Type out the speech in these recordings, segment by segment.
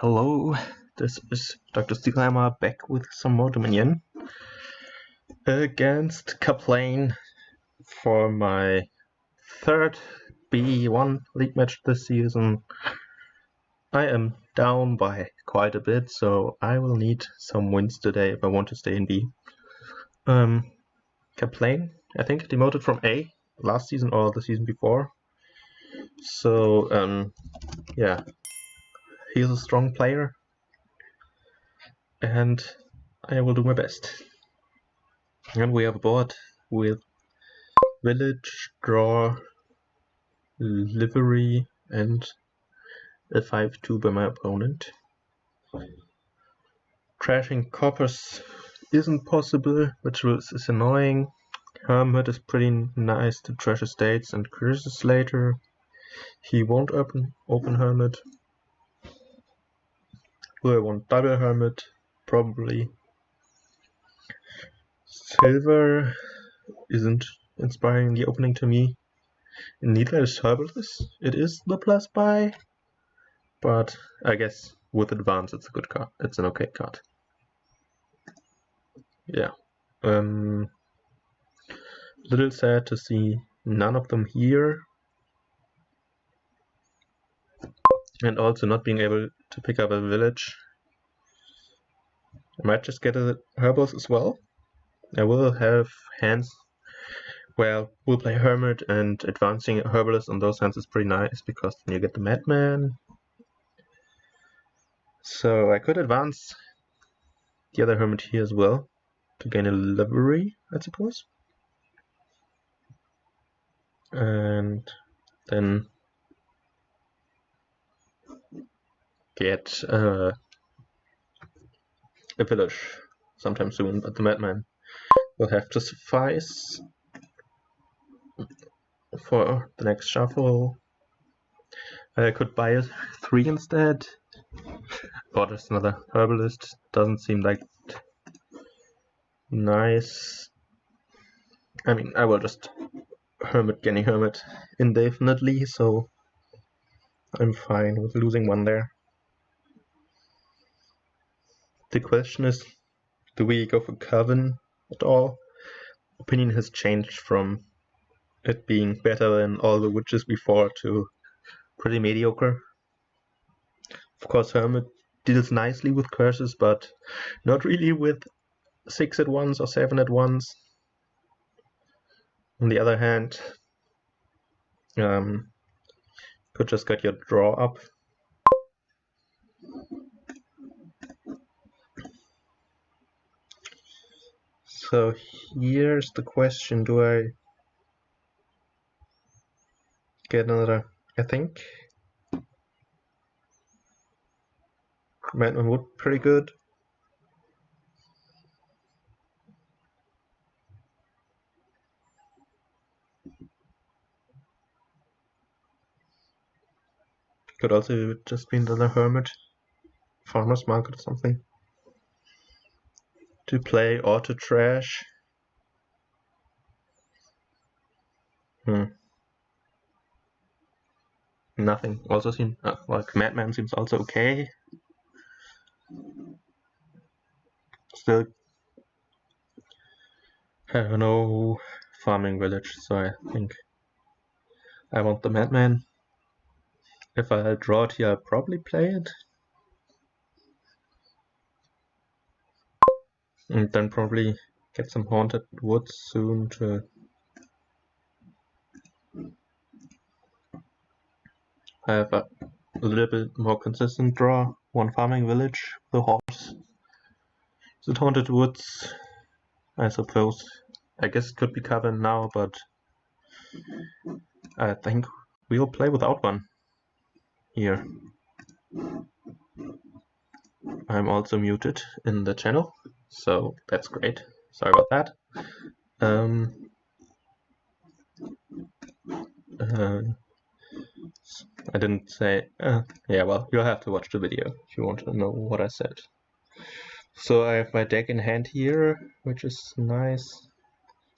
Hello, this is Dr. Steelhammer back with some more Dominion against Kaplane for my third B1 league match this season. I am down by quite a bit, so I will need some wins today if I want to stay in B. Kaplane, I think, demoted from A last season or the season before. So, yeah, he's a strong player, and I will do my best. And we have a board with village, draw, livery, and a 5-2 by my opponent. Trashing coppers isn't possible, which is annoying. Hermit is pretty nice to trash estates and curses later. He won't open Hermit. Will I want double Hermit? Probably. Silver isn't inspiring the opening to me. Neither is Herbalist. It is the plus buy, but I guess with advance it's a good card. It's an okay card. Yeah. Little sad to see none of them here, and also not being able to pick up a village. I might just get a Herbalist as well. I will have hands where we'll play Hermit, and advancing a Herbalist on those hands is pretty nice because then you get the Madman. So I could advance the other Hermit here as well to gain a livery, I suppose. And then get a village sometime soon, but the Madman will have to suffice for the next shuffle. I could buy a 3 instead, but there's another Herbalist. Doesn't seem like nice. I mean, I will just Hermit getting Hermit indefinitely, so I'm fine with losing one there. The question is, do we go for Coven at all? Opinion has changed from it being better than all the witches before to pretty mediocre. Of course, Hermit deals nicely with curses, but not really with 6 at once or 7 at once. On the other hand, could just get your draw up. So here's the question, do I get another, I think Madman would pretty good. Could also just be another Hermit, Farmer's Market or something to play or to trash. Nothing. Also seems like Madman seems also okay. Still have no farming village, so I think I want the Madman. If I draw it here, I'll probably play it. And then probably get some Haunted Woods soon to have a little bit more consistent draw. One farming village, the horse. The Haunted Woods, I suppose. I guess it could be covered now, but I think we'll play without one here. I'm also muted in the channel, so that's great. Sorry about that. I didn't say, yeah, well, you'll have to watch the video if you want to know what I said. So I have my deck in hand here, which is nice.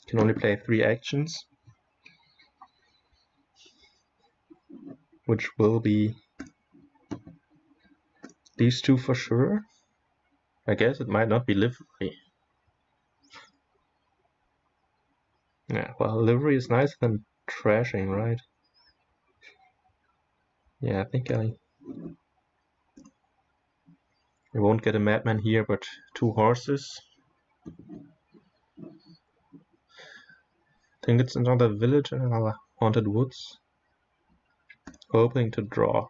Can only play 3 actions, which will be These two for sure. I guess it might not be livery. Yeah, well, livery is nicer than trashing, right? Yeah, I think I won't get a madman here, but 2 horses. I think it's another village and another haunted woods. Hoping to draw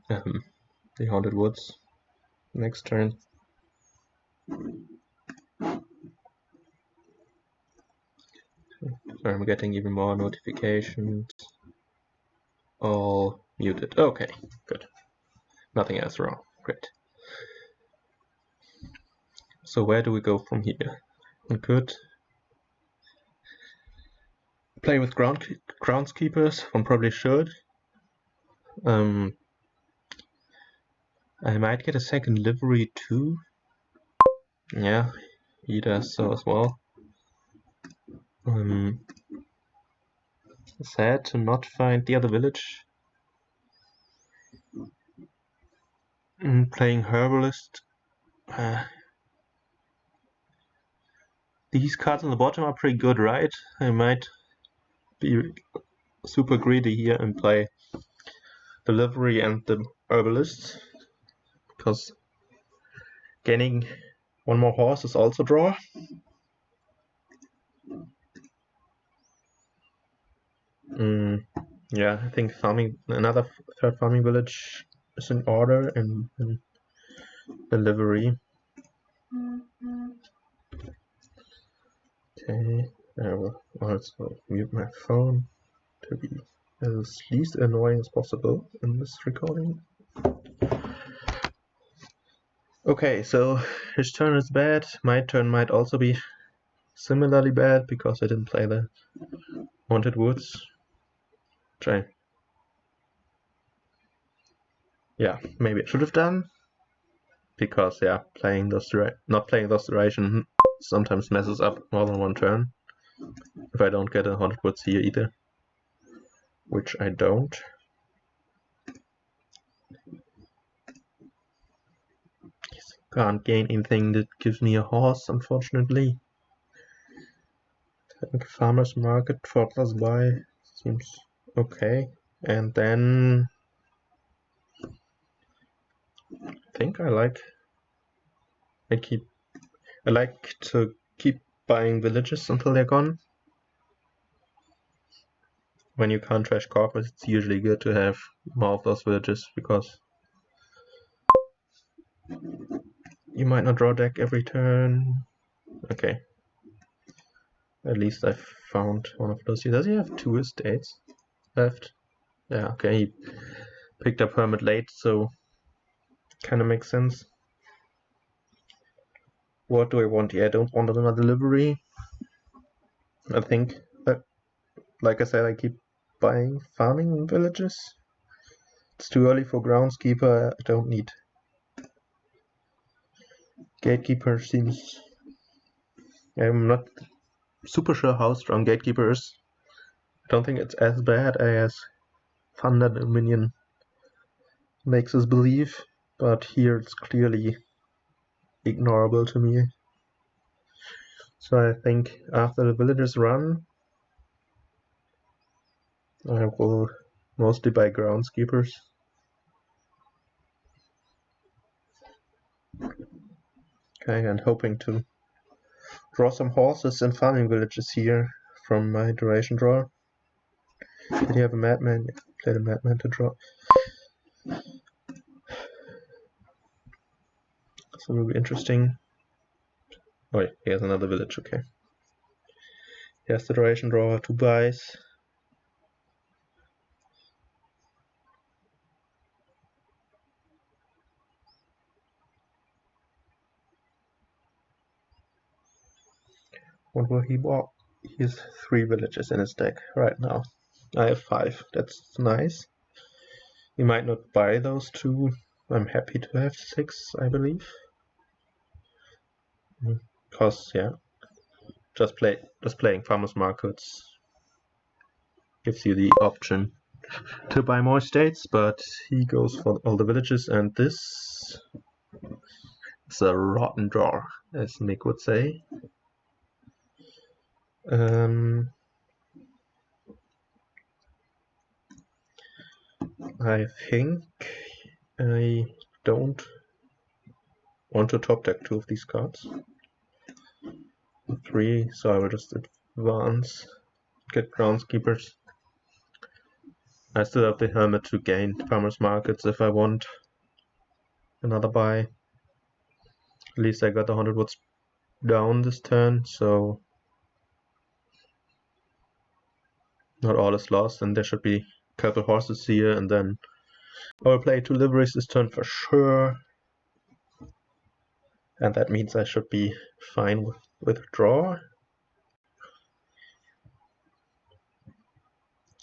the haunted woods next turn. So I'm getting even more notifications. All muted. Okay, good. Nothing else wrong. Great. So where do we go from here? We could play with groundskeepers. One probably should. I might get a second livery too. Yeah, he does so as well. Sad to not find the other village. Playing herbalist. These cards on the bottom are pretty good, right? I might be super greedy here and play the livery and the herbalist, because gaining one more horse is also draw. Yeah, I think farming another third farming village is in order, and the livery. Okay, I will also mute my phone to be as least annoying as possible in this recording. Okay, so his turn is bad. My turn might also be similarly bad because I didn't play the haunted woods. Yeah, maybe I should have done, because yeah, not playing those duration sometimes messes up more than one turn. If I don't get a haunted woods here either, which I don't. Can't gain anything that gives me a horse, unfortunately. I think farmer's market for by seems okay. And then I think I like to keep buying villages until they're gone. When you can't trash corpus, it's usually good to have more of those villages, because you might not draw deck every turn. Okay. At least I found one of those. Does he have 2 estates left? Yeah, okay. He picked up Hermit late, so kind of makes sense. What do I want here? I don't want another livery. I think, like I said, I keep buying farming villages. It's too early for groundskeeper. I don't need. Gatekeeper seems. I'm not super sure how strong Gatekeeper is. I don't think it's as bad as Thunder Dominion makes us believe, but here it's clearly ignorable to me. So I think after the villagers run, I will mostly buy groundskeepers. Okay, and hoping to draw some horses and farming villages here from my duration draw. Did he have a madman? Yeah, played a madman to draw. So it will be interesting. Oh yeah, he has another village, okay. He has the duration draw, 2 buys. What will he walk? He has 3 villages in his deck right now. I have 5. That's nice. He might not buy those 2. I'm happy to have 6, I believe. Because yeah, just playing farmers markets gives you the option to buy more states, but he goes for all the villages, and this is a rotten draw, as Nick would say. I think I don't want to top deck 2 of these cards. 3, so I will just advance, get groundskeepers. I still have the helmet to gain farmers markets if I want another buy. At least I got 100 woods down this turn, so not all is lost, and there should be a couple horses here, and then I will play 2 liveries this turn for sure. And that means I should be fine with draw.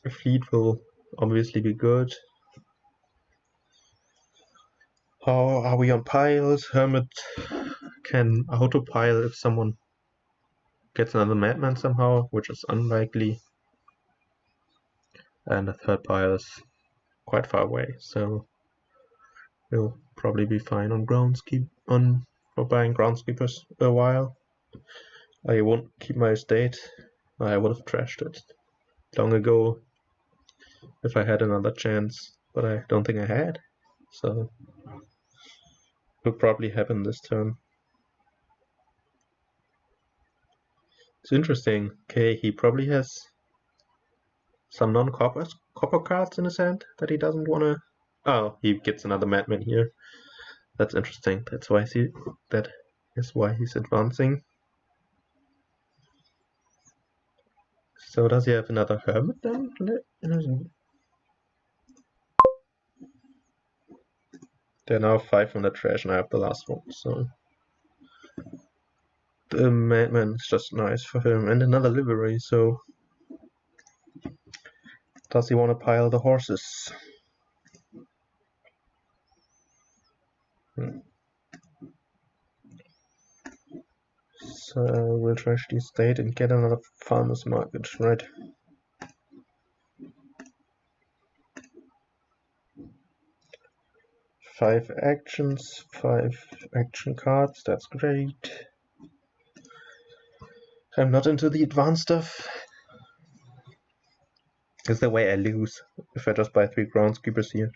A fleet will obviously be good. How are we on piles? Hermit can auto-pile if someone gets another madman somehow, which is unlikely. And the third pile is quite far away, so we'll probably be fine on for buying groundskeepers a while. I won't keep my estate. I would have trashed it long ago if I had another chance, but I don't think I had. So will probably happen this turn. It's interesting. Okay, he probably has some non-copper cards in his hand that he doesn't want to. Oh, he gets another madman here. That's interesting. That is why he's advancing. So does he have another hermit then? There are now 5 on the trash, and I have the last one. So the madman is just nice for him, and another livery. So does he want to pile the horses? So we'll trash the estate and get another farmer's market, right? Five actions, 5 action cards, that's great. I'm not into the advanced stuff. Is the way I lose if I just buy 3 groundskeepers here.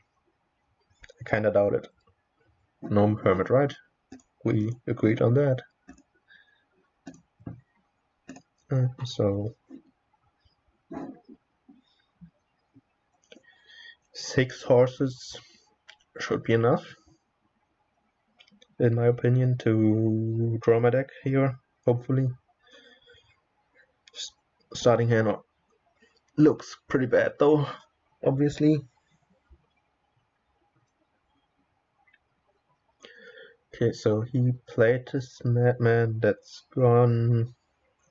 I kinda doubt it. No hermit, right? We agreed on that. So 6 horses should be enough, in my opinion, to draw my deck here, hopefully. Starting hand looks pretty bad though, obviously. Okay, so he played his madman, that's gone.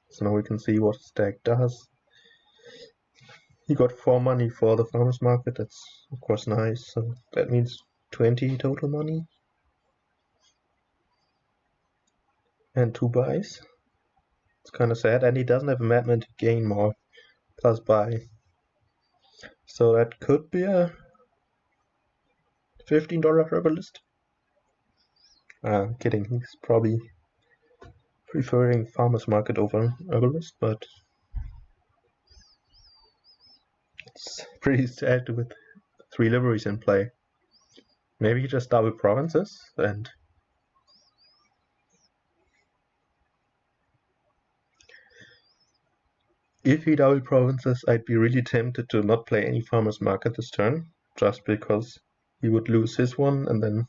So now we can see what his deck does. He got 4 money for the farmer's market, that's of course nice, so that means 20 total money. And 2 buys. It's kinda sad, and he doesn't have a madman to gain more plus buy. So that could be a $15 herbalist. I'm kidding, he's probably preferring farmer's market over herbalist, but it's pretty sad with 3 liveries in play. Maybe he just double provinces, and if he double provinces, I'd be really tempted to not play any farmer's market this turn, just because he would lose his one and then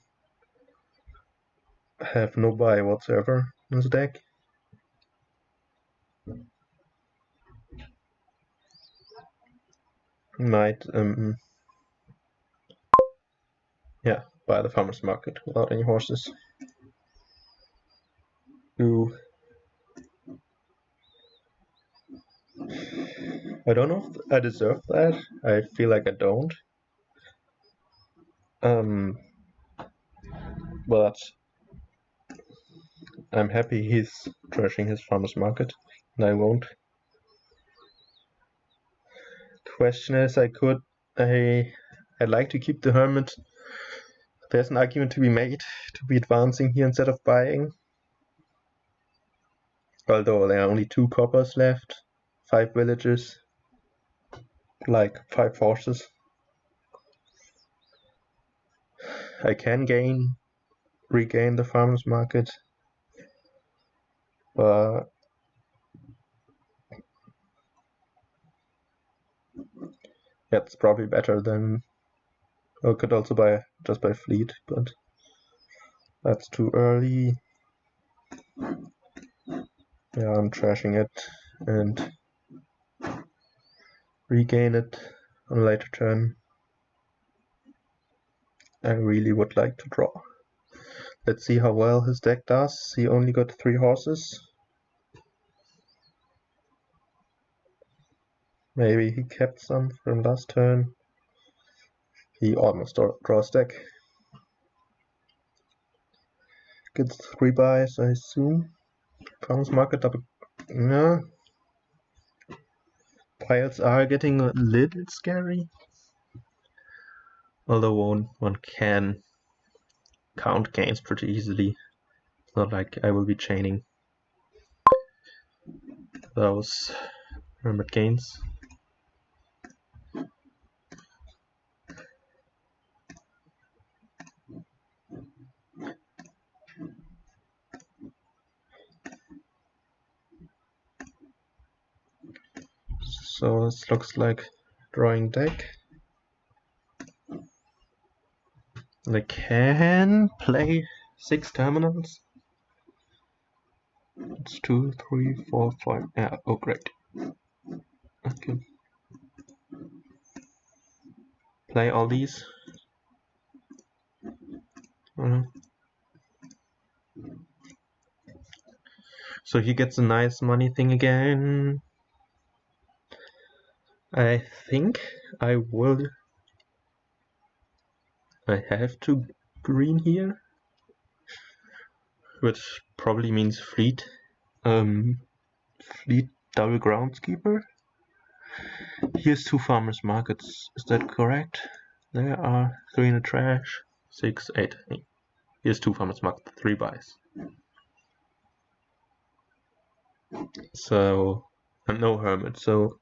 have no buy whatsoever in his deck. Might buy the farmer's market without any horses. Ooh. I don't know if I deserve that. I feel like I don't. But I'm happy he's trashing his farmer's market, and I won't. Question is, I could I'd like to keep the hermit. There's an argument to be made to be advancing here instead of buying. Although there are only 2 coppers left, 5 villages, like 5 horses. I can regain the farmers market, but that's probably better than. I could also just buy fleet, but that's too early. Yeah, I'm trashing it and regain it on a later turn. I really would like to draw. Let's see how well his deck does. He only got 3 horses. Maybe he kept some from last turn. He almost draws deck. Gets 3 buys, I assume. Farmers market double. Yeah. Piles are getting a little scary. Although one can count gains pretty easily. It's not like I will be chaining those hermit gains. So this looks like drawing deck. They can play 6 terminals. It's 2, 3, 4, 5. Yeah, oh great. Okay. Play all these. So he gets a nice money thing again. I think I have to green here, which probably means fleet. Fleet double groundskeeper. Here's 2 farmers markets. Is that correct? There are 3 in the trash. 6, 8. Here's 2 farmers markets, 3 buys. So, and no hermit. So,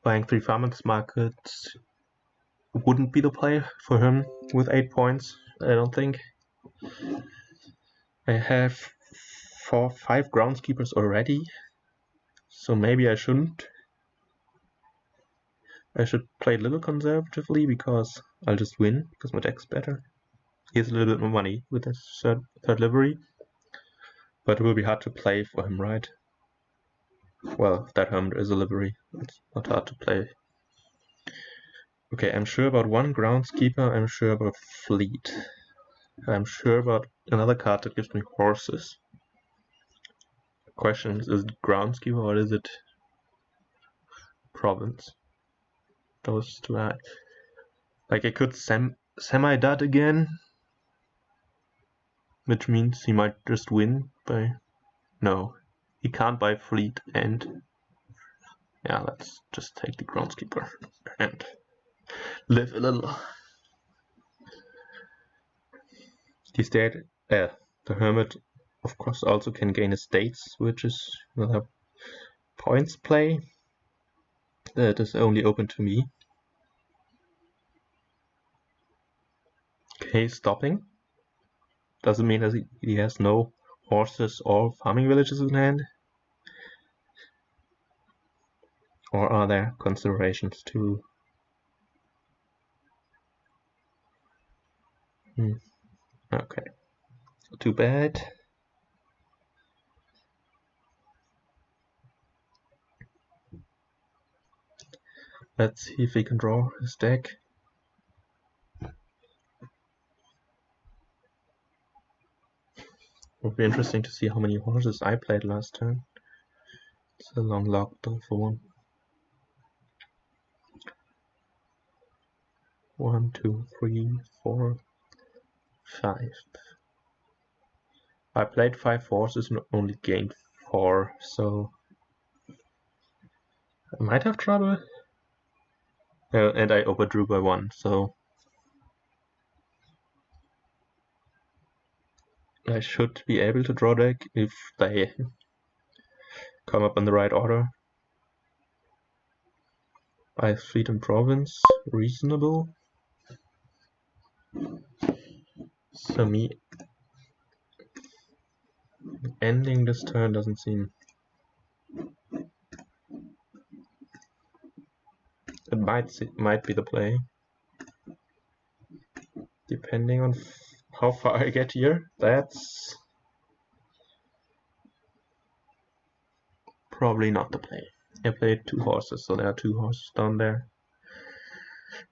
buying 3 farmers markets wouldn't be the play for him with 8 points, I don't think. I have 5 groundskeepers already, so maybe I shouldn't. I should play a little conservatively because I'll just win because my deck's better. He has a little bit more money with his third livery, but it will be hard to play for him, right? Well, that hermit is a livery. It's not hard to play. Okay, I'm sure about 1 groundskeeper. I'm sure about fleet. I'm sure about another card that gives me horses. The question is it groundskeeper or is it province? Those 2 are. Like I could semi-dud again, which means he might just win by. No, he can't buy fleet and. Yeah, let's just take the groundskeeper and live a little. He's dead. The hermit, of course, also can gain estates, which is another points play that is only open to me. Okay, stopping. Doesn't mean that he has no horses or farming villages in hand. Or are there considerations too? Okay, too bad. Let's see if we can draw his deck. Would be interesting to see how many horses I played last turn. It's a long log though for one. 1, 2, 3, 4, 5. I played 5 horses and only gained 4, so I might have trouble. And I overdrew by 1, so I should be able to draw deck if they come up in the right order. I have Freedom Province, reasonable. So me ending this turn doesn't seem... It might be the play. Depending on how far I get here, that's probably not the play. I played 2 horses, so there are 2 horses down there.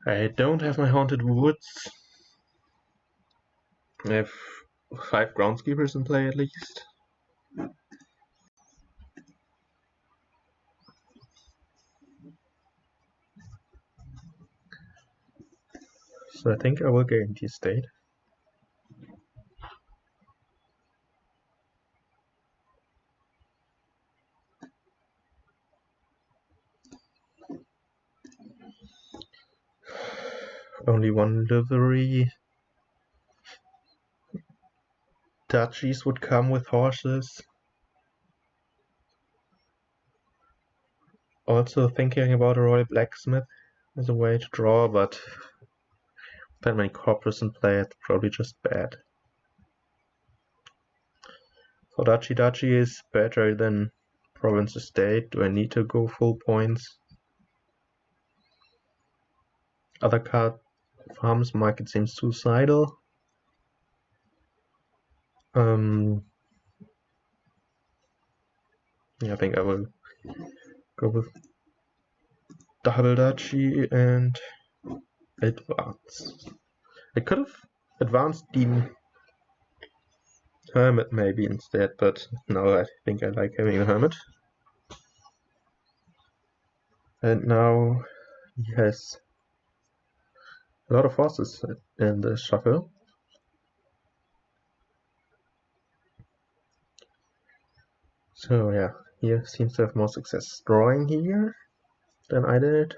I don't have my Haunted Woods. I have 5 groundskeepers in play at least. So I think I will guarantee state. Only 1 livery. Duchies would come with horses. Also thinking about a Royal Blacksmith as a way to draw, but that many corpus in play, it's probably just bad. So Duchy is better than Province Estate. Do I need to go full points? Other card Farmers Market seems suicidal. Yeah, I think I will go with Double Duchy and advance. I could have advanced the Hermit maybe instead, but no, I think I like having a Hermit. And now he has a lot of horses in the shuffle. So yeah, he seems to have more success drawing here than I did.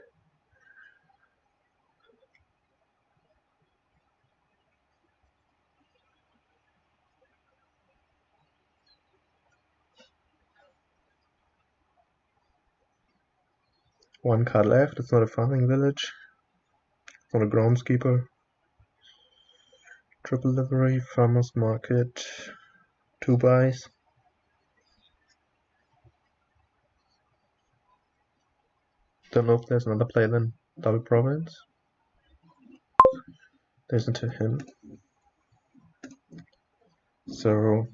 One card left, it's not a farming village. It's not a groundskeeper. Triple livery, farmers market, 2 buys. Don't know if there's another play than double province. There isn't to him. So,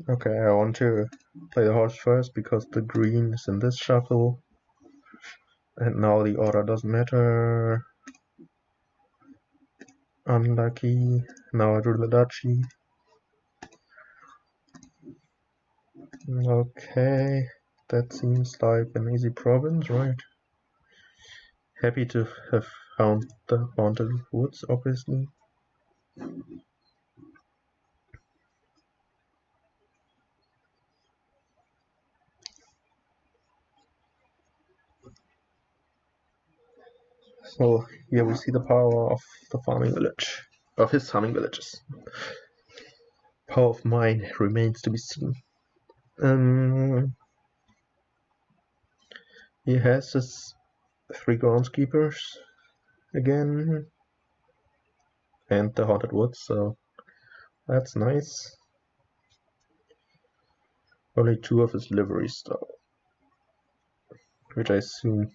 okay, I want to play the horse first because the green is in this shuffle. And now the order doesn't matter. Unlucky. Now I drew the duchy. Okay, that seems like an easy province, right? Happy to have found the Haunted Woods, obviously. So here we see the power of the farming village, of his farming villages. Power of mine remains to be seen. He has his 3 groundskeepers again, and the Haunted Woods, so that's nice. Only 2 of his liveries though, which I assume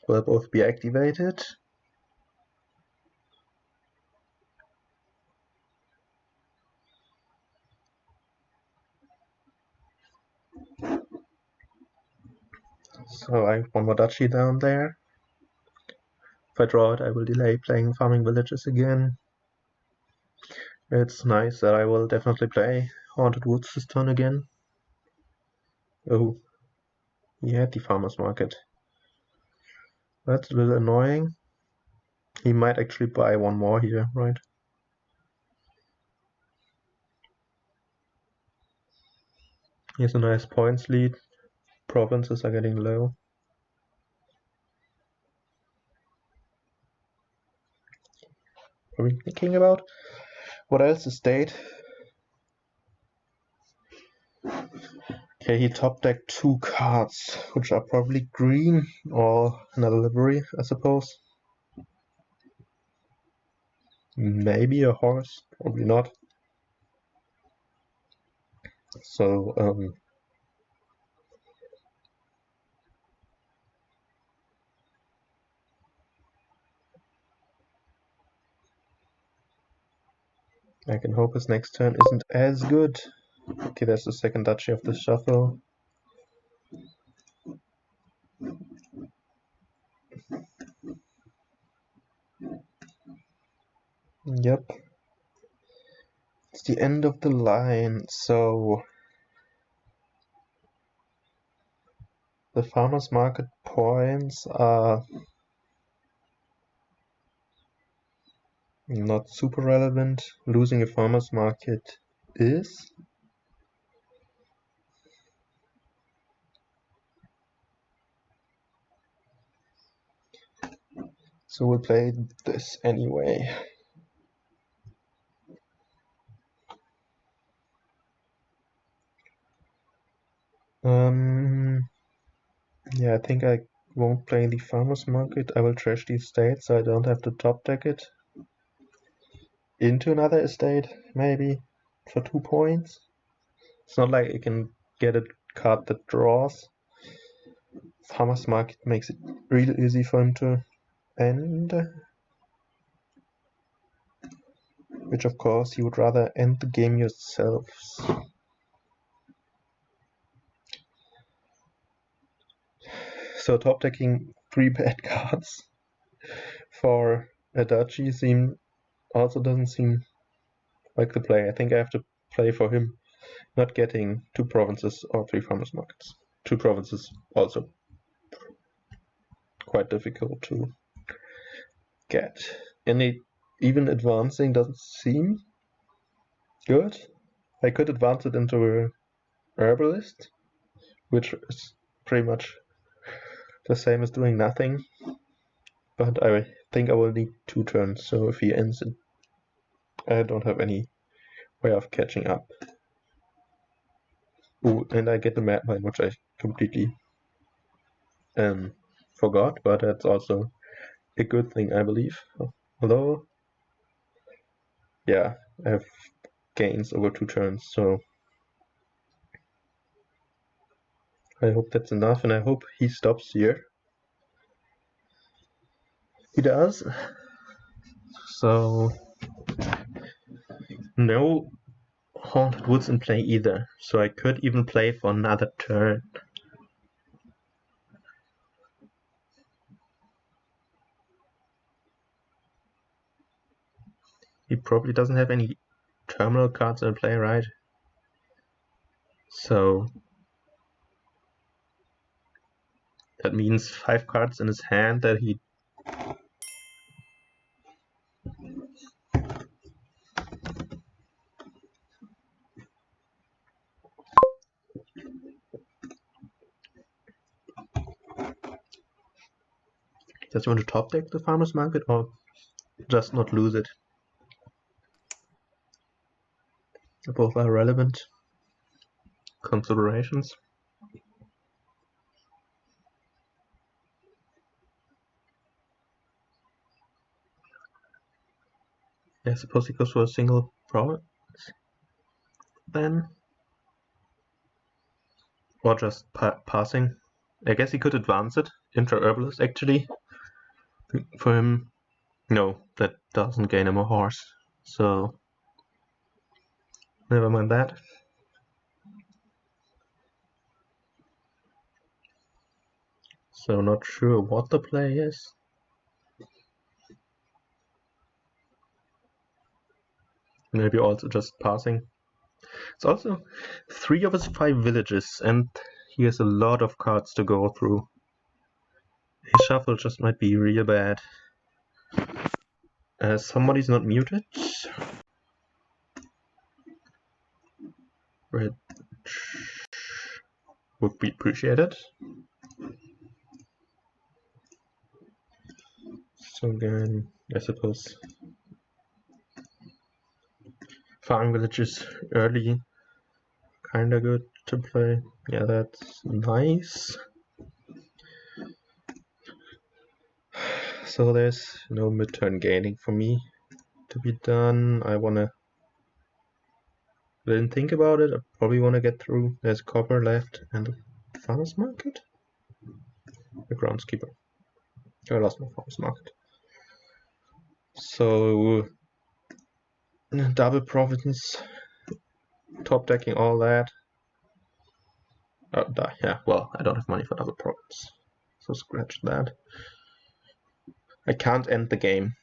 will both be activated. So I have 1 more duchy down there. If I draw it, I will delay playing farming villages again. It's nice that I will definitely play Haunted Woods this turn again. Oh, he had the farmer's market. That's a little annoying. He might actually buy 1 more here, right? He has a nice points lead. Provinces are getting low. probably thinking about. What else is state? Okay, he top decked 2 cards, which are probably green or another livery, I suppose. Maybe a horse, probably not. So, I can hope his next turn isn't as good. Okay, there's the second duchy of the shuffle. Yep. It's the end of the line, so the farmer's market points are not super relevant. Losing a farmer's market is. So we'll play this anyway. Yeah, I think I won't play the farmer's market. I will trash the estate so I don't have to top deck it into another estate, maybe, for 2 points. It's not like I can get a card that draws. Farmer's market makes it really easy for him to end. Which of course you would rather end the game yourself. So top decking 3 bad cards for a duchy also doesn't seem like the play. I think I have to play for him not getting 2 provinces or 3 farmers markets. 2 provinces also quite difficult to get. And even advancing doesn't seem good. I could advance it into a herbalist, which is pretty much the same as doing nothing. But I think I will need 2 turns, so if he ends it, I don't have any way of catching up. Ooh, and I get the mad mine, which I completely forgot, but that's also a good thing, I believe. Although, yeah, I have gains over 2 turns, so I hope that's enough, and I hope he stops here. He does. So, no Haunted Woods in play either, so I could even play for another turn. He probably doesn't have any terminal cards in play, right? So that means 5 cards in his hand that he does he want to top deck the farmer's market or just not lose it? Both are relevant considerations. I suppose he goes for a single province then, or just passing. I guess he could advance it into herbalist actually. For him, no, that doesn't gain him a horse, so never mind that. So not sure what the play is. Maybe also just passing. It's also 3 of his 5 villages, and he has a lot of cards to go through. His shuffle just might be real bad. Somebody's not muted. Which would be appreciated. So again, I suppose Farming villages early, kinda good to play. Yeah, that's nice. So there's no mid-turn gaining for me to be done. I didn't think about it. I probably wanna get through. There's copper left and the farmer's market? The groundskeeper. I lost my farmer's market. So double province, top decking all that. Yeah, well, I don't have money for double province, so scratch that. I can't end the game.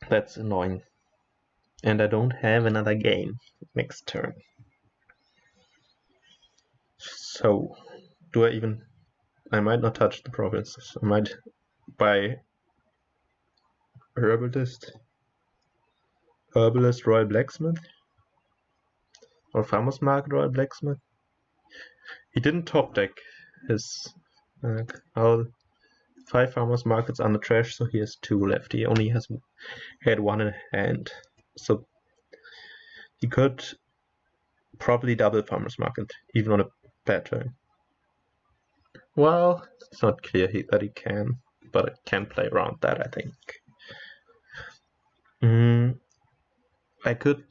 That's annoying. And I don't have another game next turn. So, I might not touch the provinces. I might buy Herbalist, Royal Blacksmith, or Farmer's Market Royal Blacksmith. He didn't top deck his all 5 Farmer's Markets on the trash, so he has 2 left. He only had 1 in hand, so he could probably double Farmer's Market, even on a bad turn. Well, it's not clear that he can, but I can play around that, I think. I could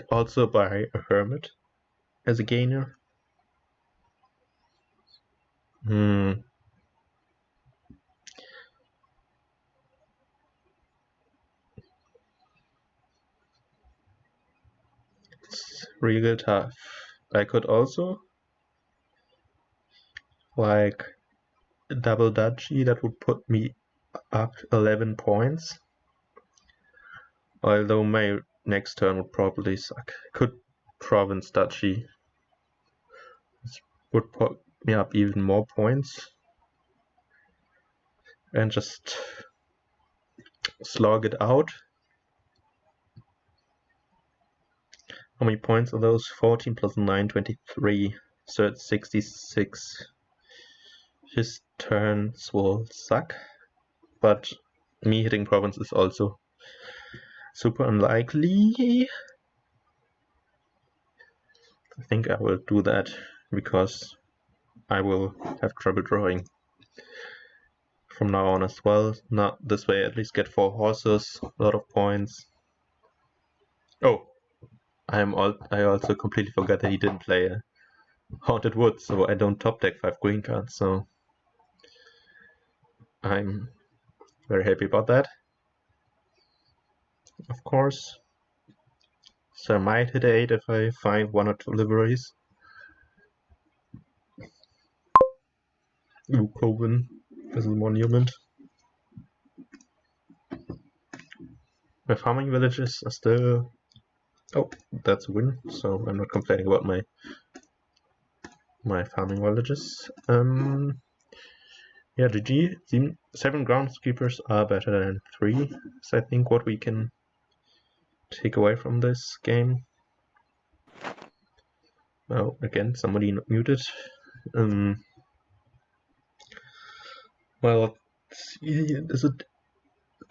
also buy a Hermit as a gainer. It's really tough. I could also like double duchy, that would put me up 11 points. Although my next turn would probably suck. Could province duchy. This would put me up even more points. And just slog it out. How many points are those? 14 plus 9, 23. So it's 66. His turns will suck. But me hitting province is also super unlikely. I think I will do that because I will have trouble drawing from now on as well. Not this way, at least get 4 horses, a lot of points. Oh, I also completely forgot that he didn't play a Haunted Woods, so I don't top deck 5 green cards, so I'm very happy about that. Of course. So I might hit 8 if I find 1 or 2 liveries. Ooh, Coven. This is a monument. My farming villages are still... Oh, that's a win, so I'm not complaining about my farming villages. Yeah, GG. 7 groundskeepers are better than 3, is I think what we can take away from this game. Well, again, somebody not muted. Well, is it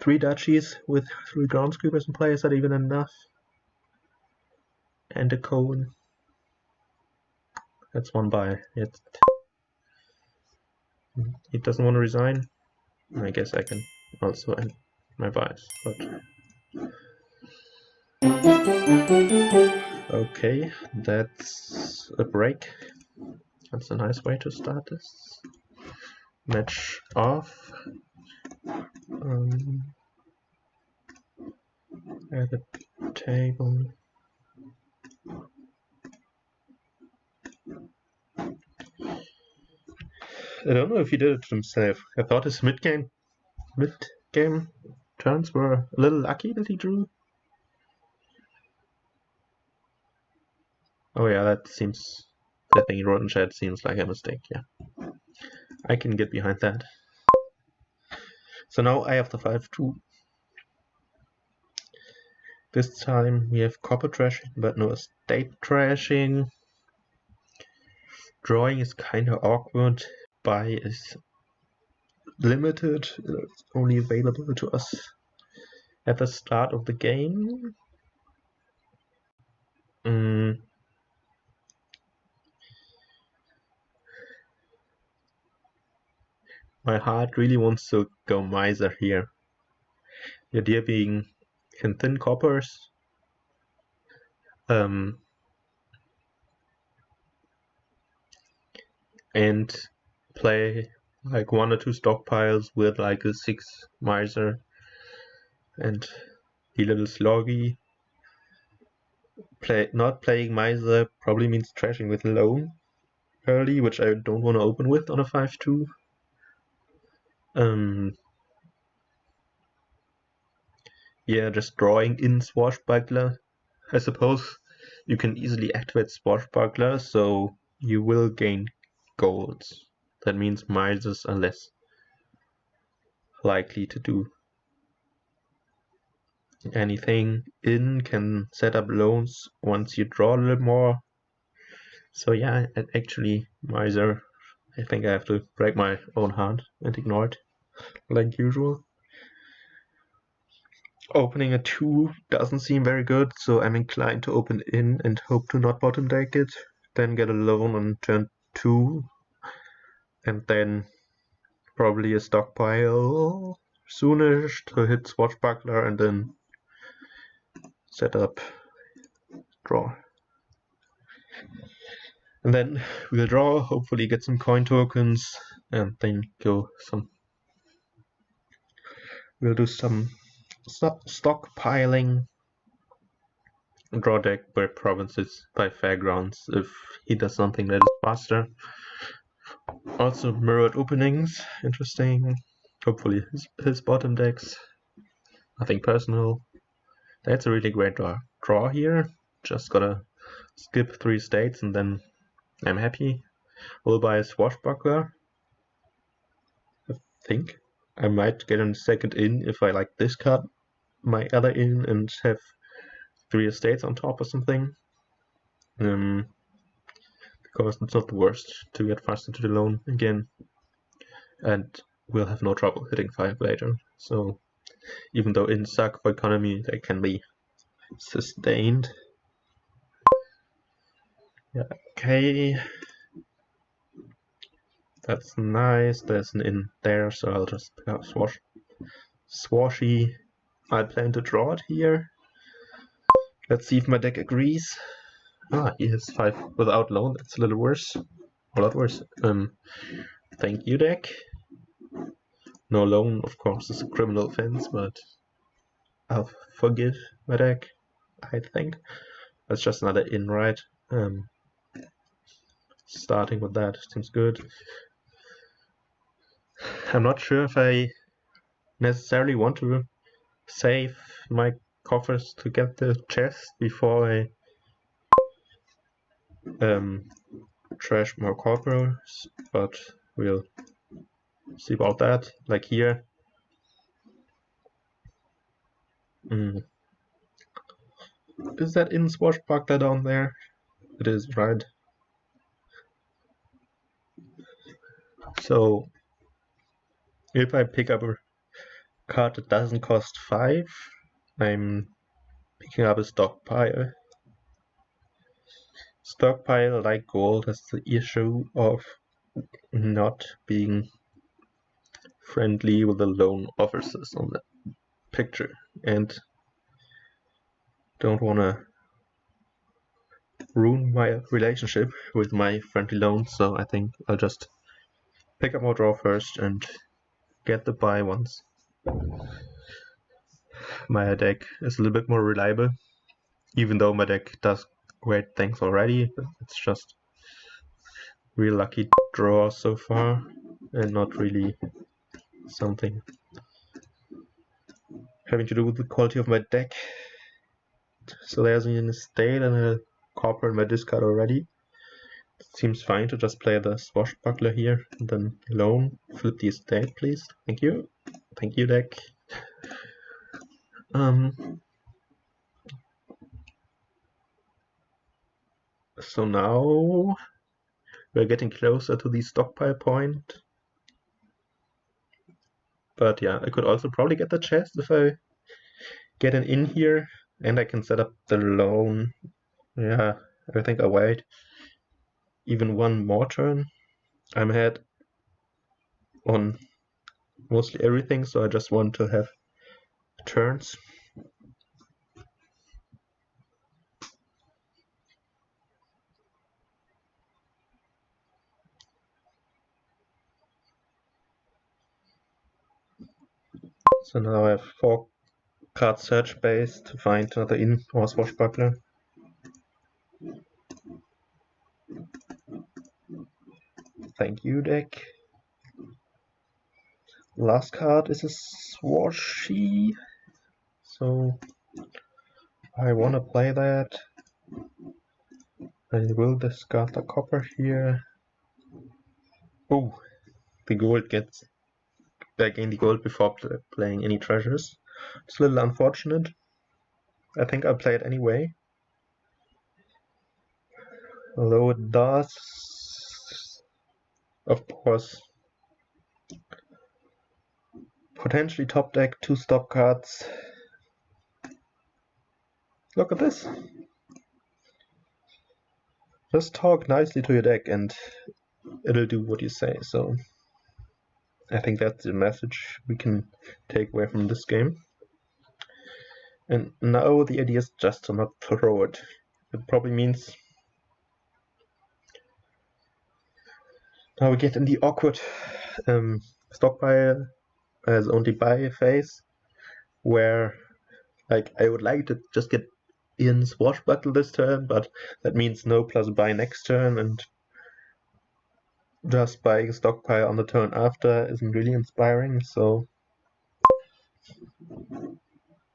3 duchies with 3 groundskeepers in play? Is that even enough? And a cone. That's 1 buy. He doesn't want to resign. I guess I can also end my buys, but okay, that's a break. That's a nice way to start this match off. At the table. I don't know if he did it himself. I thought his mid-game turns were a little lucky that he drew. Oh yeah, that thing he wrote in chat seems like a mistake, yeah. I can get behind that. So now I have the 5-2. This time we have copper trashing, but no estate trashing. Drawing is kinda awkward. Buy is limited. It's only available to us at the start of the game. My heart really wants to go miser here. The idea being can thin coppers, and play like 1 or 2 stockpiles with like a 6 miser and be a little sloggy. Not playing miser probably means trashing with loan early, which I don't want to open with on a 5-2. Yeah, just drawing in Swashbuckler. I suppose you can easily activate Swashbuckler, so you will gain golds. That means misers are less likely to do anything. In can set up loans once you draw a little more. So yeah, actually miser, I think I have to break my own heart and ignore it like usual. Opening a 2 doesn't seem very good, so I'm inclined to open in and hope to not bottom deck it, then get a loan on turn 2, and then probably a stockpile soonish to hit Swashbuckler and then set up draw. And then we'll draw, hopefully get some coin tokens, and then go some. We'll do some stockpiling. Draw deck by provinces, by fairgrounds, if he does something that is faster. Also mirrored openings, interesting. Hopefully his bottom decks. Nothing personal. That's a really great draw here. Just gotta skip 3 states and then I'm happy. We'll buy a Swashbuckler. I think I might get a second in if I like this card, my other in, and have 3 estates on top or something. Because it's not the worst to get fast into the loan again. And we'll have no trouble hitting 5 later. So even though in suck for economy, they can be sustained. Yeah, okay. That's nice. There's an in there, so I'll just pick up Swashy. I plan to draw it here. Let's see if my deck agrees. Ah, he has 5 without loan. That's a little worse. A lot worse. Thank you, deck. No loan, of course, is a criminal offense, but I'll forgive my deck, I think. That's just another in, right? Starting with that seems good. I'm not sure if I necessarily want to save my coffers to get the chest before I trash more coppers, but we'll see about that. Like here. Is that in Swashbuckler down there? It is, right? So if I pick up a card that doesn't cost 5, I'm picking up a stockpile. Stockpile, like gold, has the issue of not being friendly with the loan officers on the picture, and don't want to ruin my relationship with my friendly loan, so I think I'll just pick up more draw first and get the buy once my deck is a little bit more reliable, even though my deck does great things already. It's just real lucky draw so far and not really something having to do with the quality of my deck. So there's an estate and a copper in my discard already. It seems fine to just play the Swashbuckler here and then loan. Flip the estate, please. Thank you. Thank you, deck. So now we're getting closer to the stockpile point. But yeah, I could also probably get the chest if I get an in here, and I can set up the loan Yeah, I think I'll wait even one more turn. I'm ahead on mostly everything, so I just want to have turns. So now I have 4 card search base to find another inn or swashbuckler. Thank you, deck. Last card is a swashy, so I want to play that. I will discard the copper here. Oh, the gold gets back in the gold before playing any treasures. It's a little unfortunate. I think I'll play it anyway. Although it does, of course, potentially top deck 2 stop cards. Look at this. Just talk nicely to your deck and it'll do what you say. So I think that's the message we can take away from this game. And now the idea is just to not throw it. It probably means now we get in the awkward stockpile as only buy phase, where like I would like to just get in swashbuckle this turn, but that means no plus buy next turn, and just buying stockpile on the turn after isn't really inspiring, so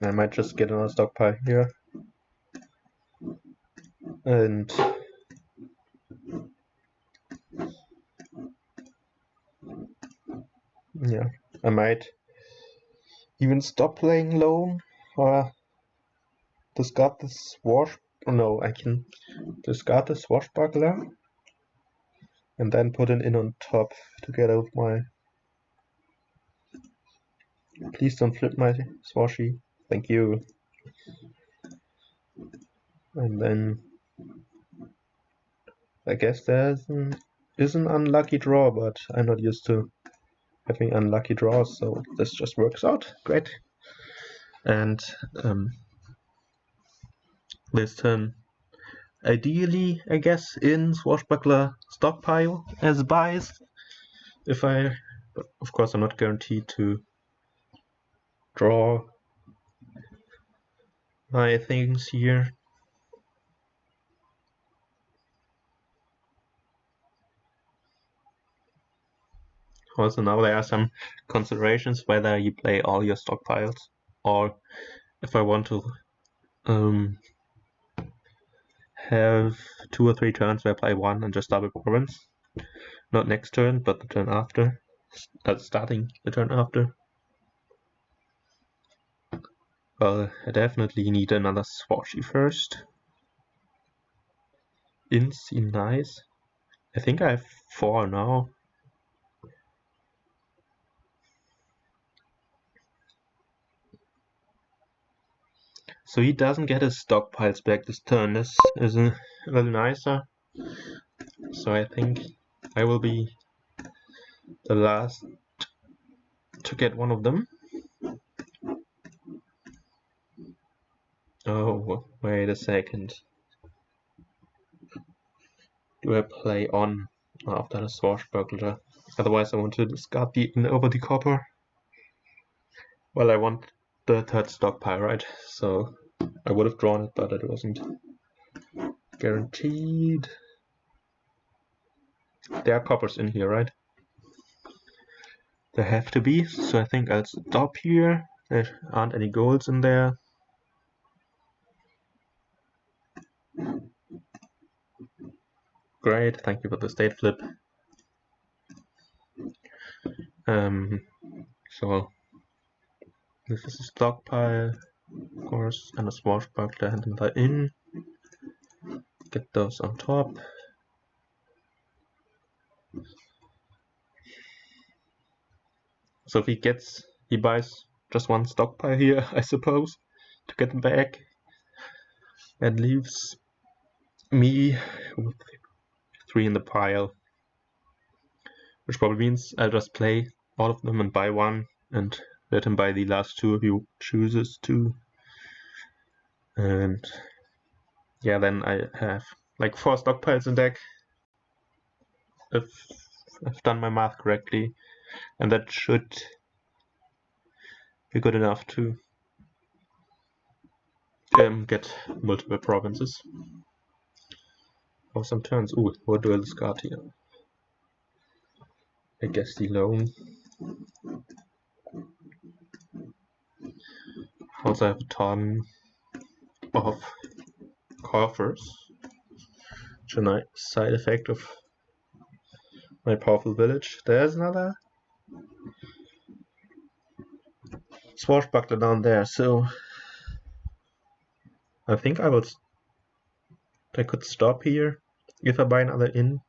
I might just get another stockpile here. And yeah, I might even stop playing lone or discard the swash. Oh no, I can discard the swashbuckler and then put an in on top together with my. Please don't flip my swashy. Thank you. And then I guess there's is an unlucky draw, but I'm not used to having unlucky draws, so this just works out great. And this turn, ideally, I guess, in swashbuckler stockpile as buys. But of course, I'm not guaranteed to draw my things here. Also, now there are some considerations whether you play all your stockpiles or if I want to have 2 or 3 turns where I play 1 and just double province. Not next turn, but the turn after. Starting the turn after. Well, I definitely need another swashy first. Ins seem nice. I think I have 4 now. So he doesn't get his stockpiles back this turn. This is a little nicer. So I think I will be the last to get one of them. Oh, wait a second. Do I play on after the swashbuckler? Otherwise I want to discard the in over the copper. Well, I want the 3rd stockpile, right? So I would have drawn it, but it wasn't guaranteed. There are coppers in here, right? There have to be, so I think I'll stop here. There aren't any golds in there. Great, thank you for the state flip. So this is a stockpile, of course, and a swashbuckler and another in. Get those on top. So if he buys just 1 stockpile here, I suppose, to get them back, and leaves me with 3 in the pile, which probably means I'll just play all of them and buy one, and let him buy the last 2 if he chooses to. And yeah, then I have like 4 stockpiles in deck, if I've done my math correctly, and that should be good enough to get multiple provinces for some turns. Ooh, what do I discard here? I guess the loan. Also have a ton of coffers, which is a nice side effect of my powerful village. There's another swashbuckler down there, so I think I could stop here if I buy another inn.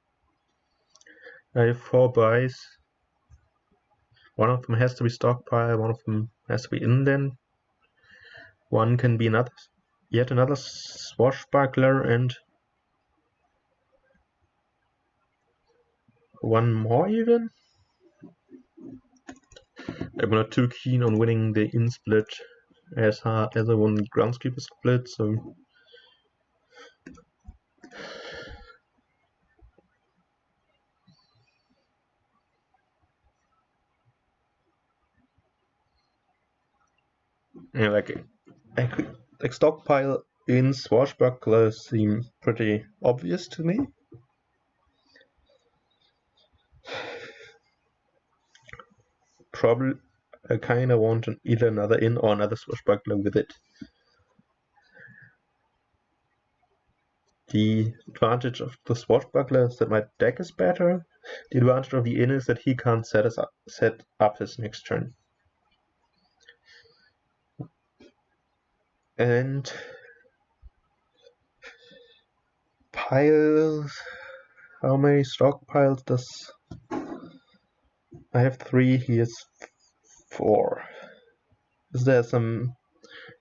I have 4 buys. One of them has to be stockpile, one of them has to be indent. One can be yet another swashbuckler, and one more even. I'm not too keen on winning the inn split as hard as I won the groundskeeper split, so yeah, like stockpile in swashbucklers seem pretty obvious to me. Probably I kinda want either another inn or another swashbuckler with it. The advantage of the swashbuckler is that my deck is better. The advantage of the inn is that he can't set up his next turn. And piles. How many stockpiles does I have? 3, he has 4. Is there some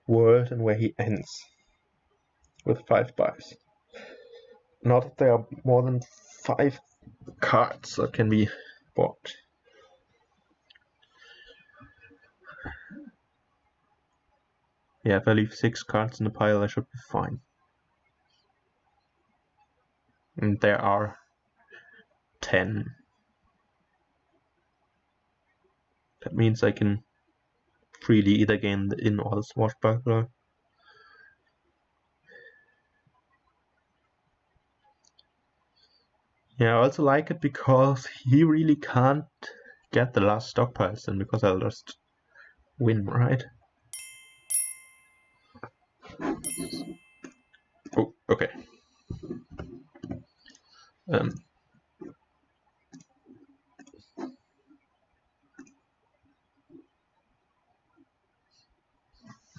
world in where he ends with 5 buys? Not that there are more than 5 cards that can be bought. Yeah, if I leave 6 cards in the pile, I should be fine. And there are 10. That means I can freely either gain the inn or the swashbuckler. Yeah, I also like it because he really can't get the last stockpiles in, because I'll just win, right? Oh, okay.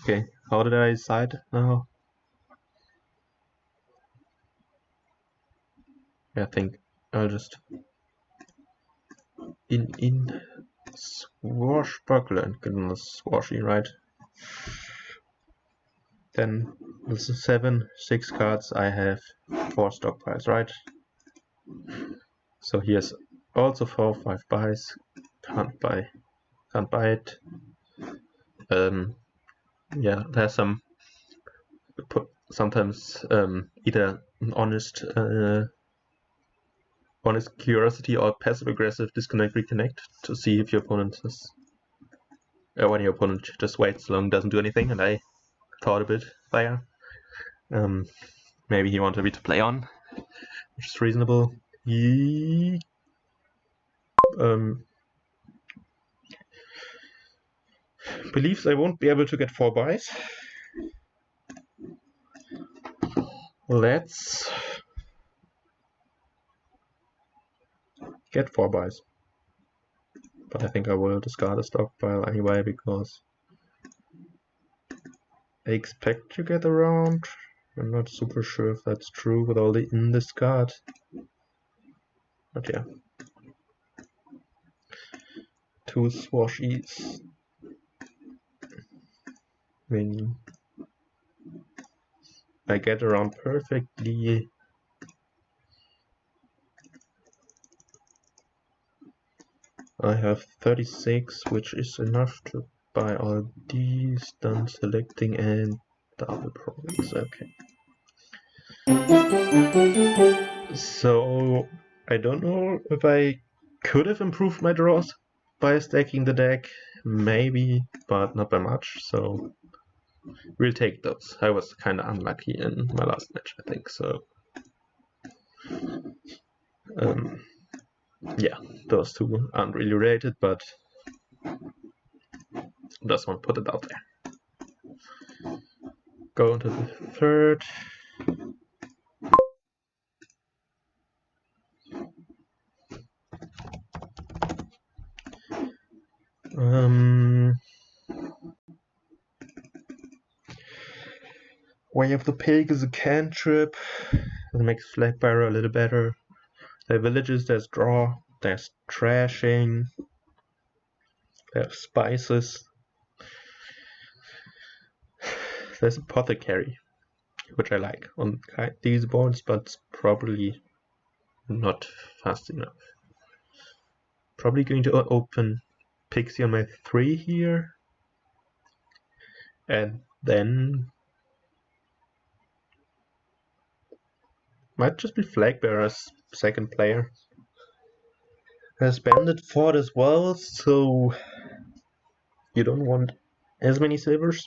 Okay, how did I decide now? Yeah, I think I'll just in swashbuckler and get another swashy, right? Then with 6 cards, I have 4 stockpiles, right? So here's also 4 or 5 buys. Can't buy it. Yeah, there's sometimes either an honest curiosity or passive aggressive disconnect reconnect to see if your opponent is when your opponent just waits long, doesn't do anything, and I thought a bit there. Maybe he wanted me to play on, which is reasonable. He believes I won't be able to get 4 buys. Let's get 4 buys. But I think I will discard a stockpile anyway, because I expect to get around. I'm not super sure if that's true with all the in discard. But yeah. 2 swashies. I get around perfectly I have 36, which is enough to buy all these, done selecting and double province, okay. So I don't know if I could have improved my draws by stacking the deck, maybe, but not by much, so we'll take those. I was kind of unlucky in my last match, I think, so yeah, those two aren't really related, but just want to put it out there. Go into the third. Way of the Pig is a cantrip. That makes Flag Bearer a little better. There are villages, there's draw, there's trashing, there's spices. There's apothecary, which I like on these boards, but it's probably not fast enough. Probably going to open Pixie on my 3 here, and then might just be Flag Bearer's second player. There's Bandit Fort as well, so you don't want as many silvers.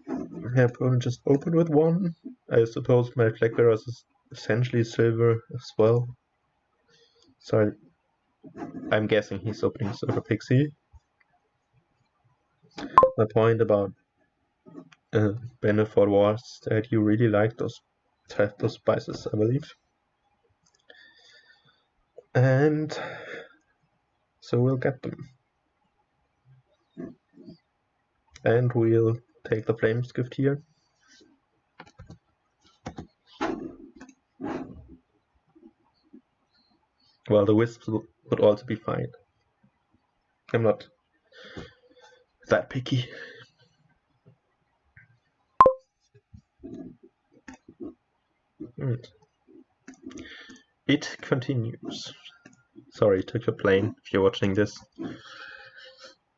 My opponent just opened with 1. I suppose my Flag Bearer is essentially silver as well. So I'm guessing he's opening Silver Pixie. My point about Bandit Fort was that you really like those type of spices, I believe. And so we'll get them. And we'll take the Flames Gift here. Well, the Wisps would also be fine. I'm not that picky. It continues. Sorry, took your plane if you're watching this.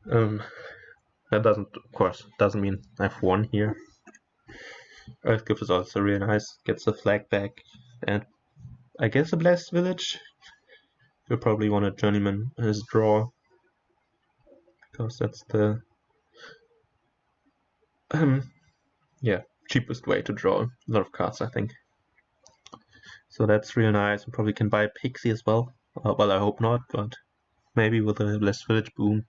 That doesn't, of course, doesn't mean I've won here. Earthgift is also really nice. Gets the flag back, and I guess a blessed village. You'll probably want a journeyman as draw, because that's the yeah, cheapest way to draw a lot of cards, I think. So that's real nice. We probably can buy a Pixie as well. Well, I hope not, but maybe with a blessed village boom.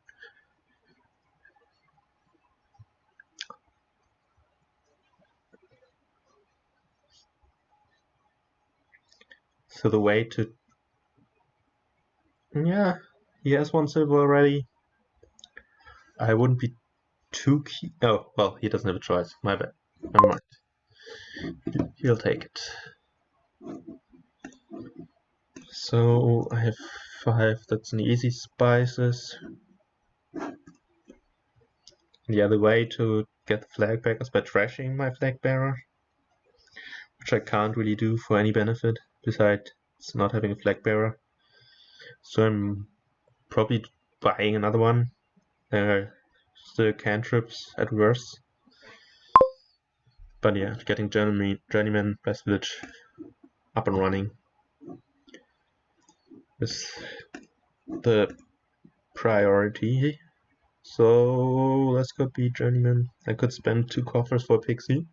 So the way to... Yeah, he has 1 silver already. I wouldn't be too keen... Oh, well, he doesn't have a choice. My bad. Never mind. He'll take it. So I have 5. That's an easy spices. The other way to get the flag back is by trashing my flag bearer, which I can't really do for any benefit besides not having a flag bearer. So I'm probably buying another one. Still cantrips at worst. But yeah, getting journeyman blessed village up and running is the priority. So let's go be journeyman. I could spend 2 coffers for a Pixie.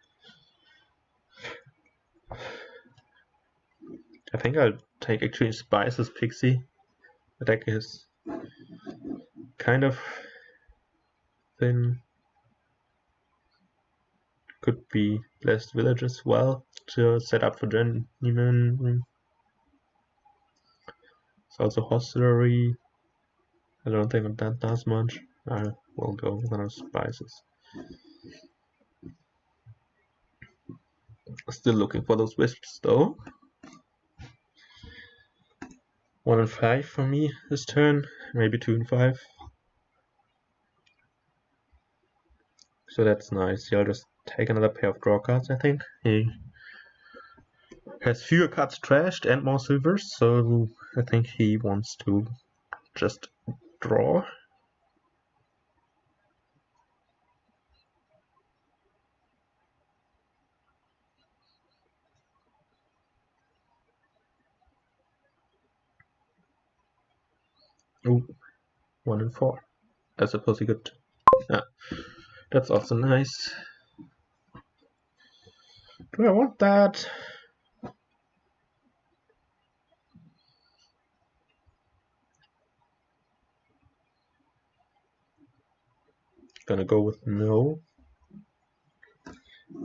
I think I'll take actually Spice's Pixie. The deck is kind of thin. Could be blessed village as well to set up for journeyman. It's also hostelry. I don't think that does much. I will go with another spices. Still looking for those wisps though. 1 and 5 for me this turn, maybe 2 and 5. So that's nice. I'll just take another pair of draw cards, I think. He has fewer cards trashed and more silvers, so I think he wants to just draw. Ooh, 1 and 4. I suppose he could. Yeah, that's also nice. Do I want that? Gonna go with no.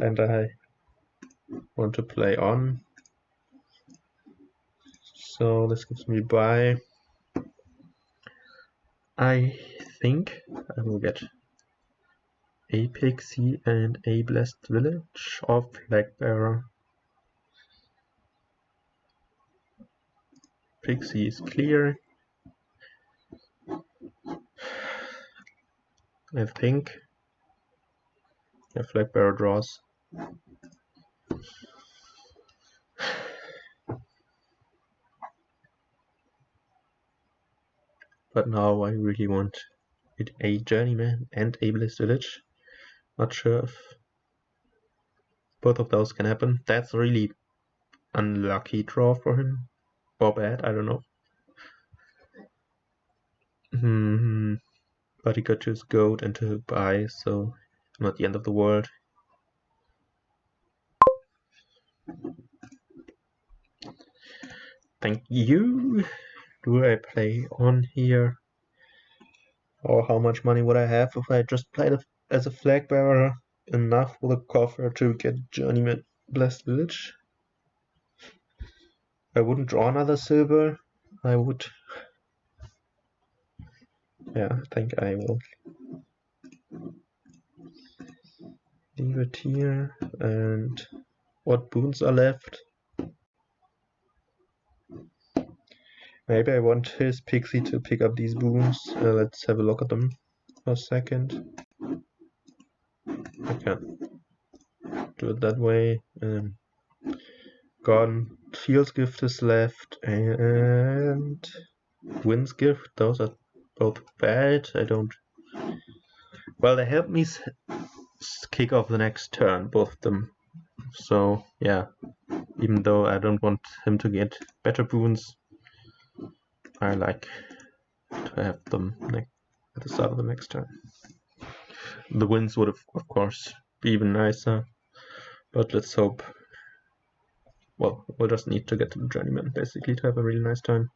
And I want to play on. So this gives me buy. I think I will get a Pixie and a Blessed Village or Flag Bearer. Pixie is clear. I think. Yeah, Flag Bearer draws. But now I really want a Journeyman and a Blessed Village. Not sure if both of those can happen. That's a really unlucky draw for him. Or bad, I don't know. But he got to his goat and to buy, so not the end of the world. Thank you. Do I play on here? Or how much money would I have if I just played as a flag bearer? Enough with a coffer to get Journeyman Blessed Village? I wouldn't draw another silver. I would. Yeah, I think I will leave it here. And what boons are left? Maybe I want his Pixie to pick up these boons. Let's have a look at them for a second. I can do it that way. Garden Field's Gift is left, and Wind's Gift. Those are both bad. I don't. Well, they help me kick off the next turn, both of them. So yeah, even though I don't want him to get better boons, I like to have them at the start of the next turn. The wins would of course be even nicer, but let's hope. Well, we'll just need to get to the Journeyman basically to have a really nice time.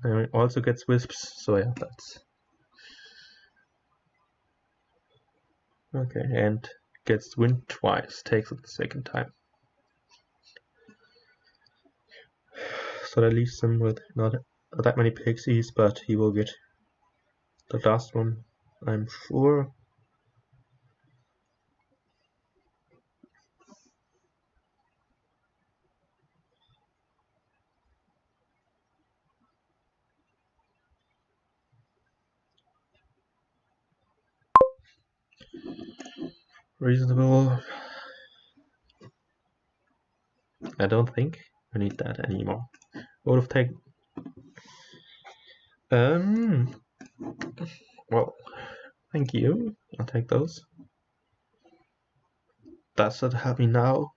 It also gets wisps, so yeah, that's okay. And gets wind twice, takes it the second time. So that leaves him with not that many pixies, but he will get the last one, I'm sure. Reasonable. I don't think I need that anymore. Would have taken. Well, thank you. I'll take those. Does that help me now?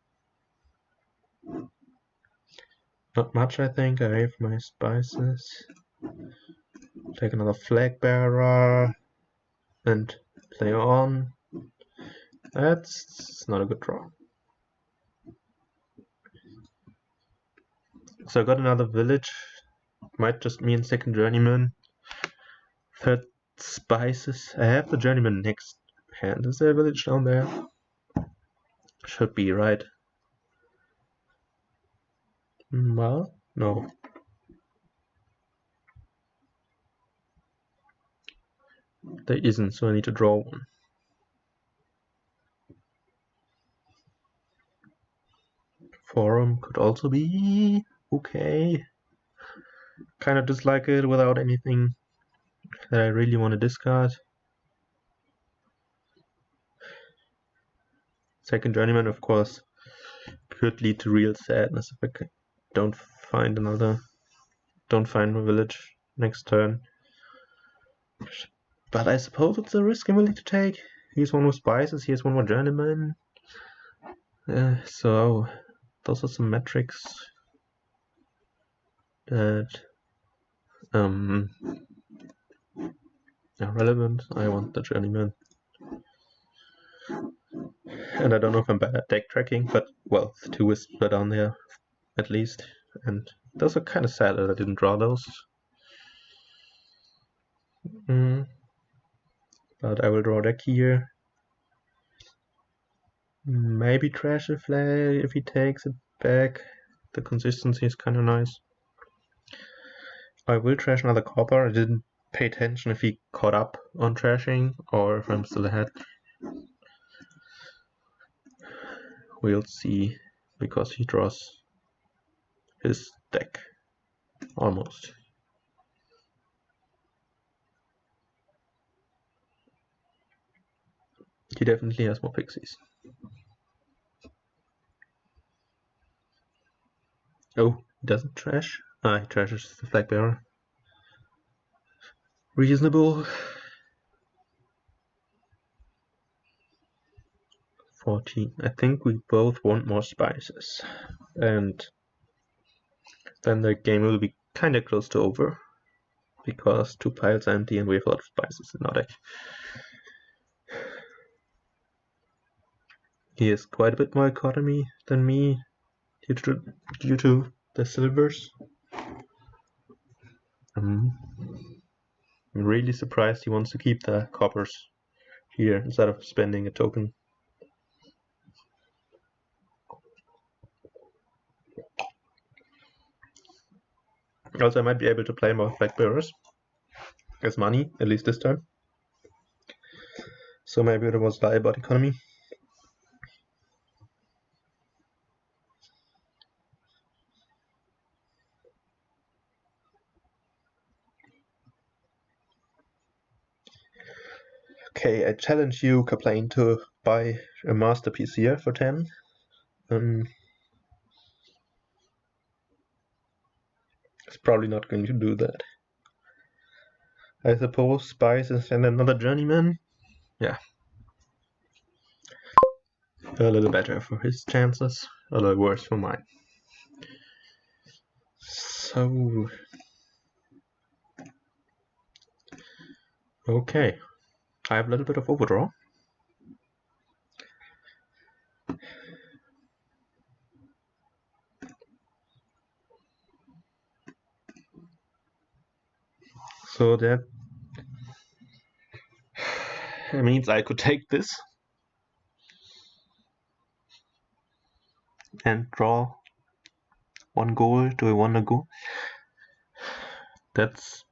Not much, I think. I have my spices. Take another flag bearer and play on. That's not a good draw. So I got another village. Might just mean second journeyman. Third spices. I have the journeyman next hand. Is there a village down there? Should be, right? Well, no. There isn't, so I need to draw one. Forum could also be okay. Kind of dislike it without anything that I really want to discard. Second journeyman, of course, could lead to real sadness if I don't find another don't find a village next turn. But I suppose it's a risk I'm willing to take. Here's one more spices, here's one more journeyman. So those are some metrics that are relevant. I want the journeyman. And I don't know if I'm bad at deck tracking, but well, the 2 is split on there at least. And those are kind of sad that I didn't draw those. But I will draw a deck here. Maybe trash a flag if he takes it back. The consistency is kind of nice. I will trash another copper. I didn't pay attention if he caught up on trashing or if I'm still ahead. We'll see, because he draws his deck almost. He definitely has more pixies. Oh, he doesn't trash? Ah, he trashes the flag bearer. Reasonable. 14. I think we both want more spices. And then the game will be kinda close to over, because 2 piles are empty and we have a lot of spices in our deck. He has quite a bit more economy than me due to the silvers. I'm really surprised he wants to keep the coppers here instead of spending a token. Also, I might be able to play more flag bearers as money, at least this time. So maybe it was lie about economy. Okay, I challenge you, Kaplane, to buy a masterpiece here for 10. It's probably not going to do that. I suppose spices and another journeyman. Yeah. A little better for his chances, a little worse for mine. So... okay. I have a little bit of overdraw. So that means I could take this and draw 1 gold. Do I want to go? That's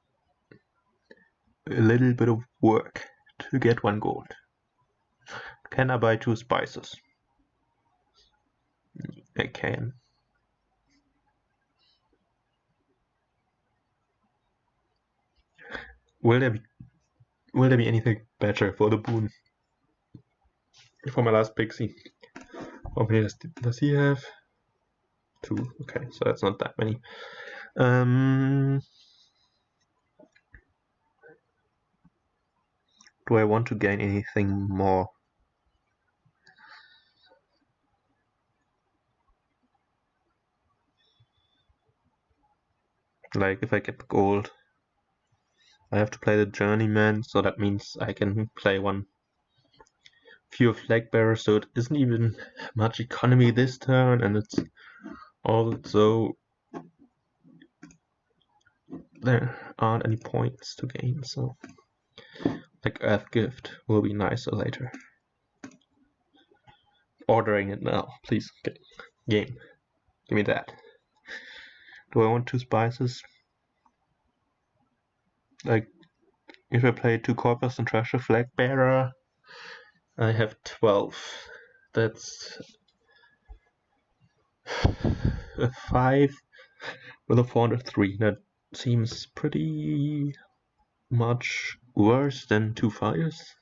a little bit of work to get 1 gold. Can I buy 2 spices? I can. Will there be anything better for the boon? For my last pixie. How many does he have? 2. Okay, so that's not that many. Do I want to gain anything more? Like if I get the gold, I have to play the journeyman, so that means I can play 1 fewer flag bearers, so it isn't even much economy this turn, and it's also there aren't any points to gain, so like Earth Gift will be nicer later. Ordering it now, please. Game, give me that. Do I want 2 spices? Like if I play 2 corpus and trash a flag bearer, I have 12. That's a 5 with a 4 and a 3. That seems pretty much worse than 2 5s.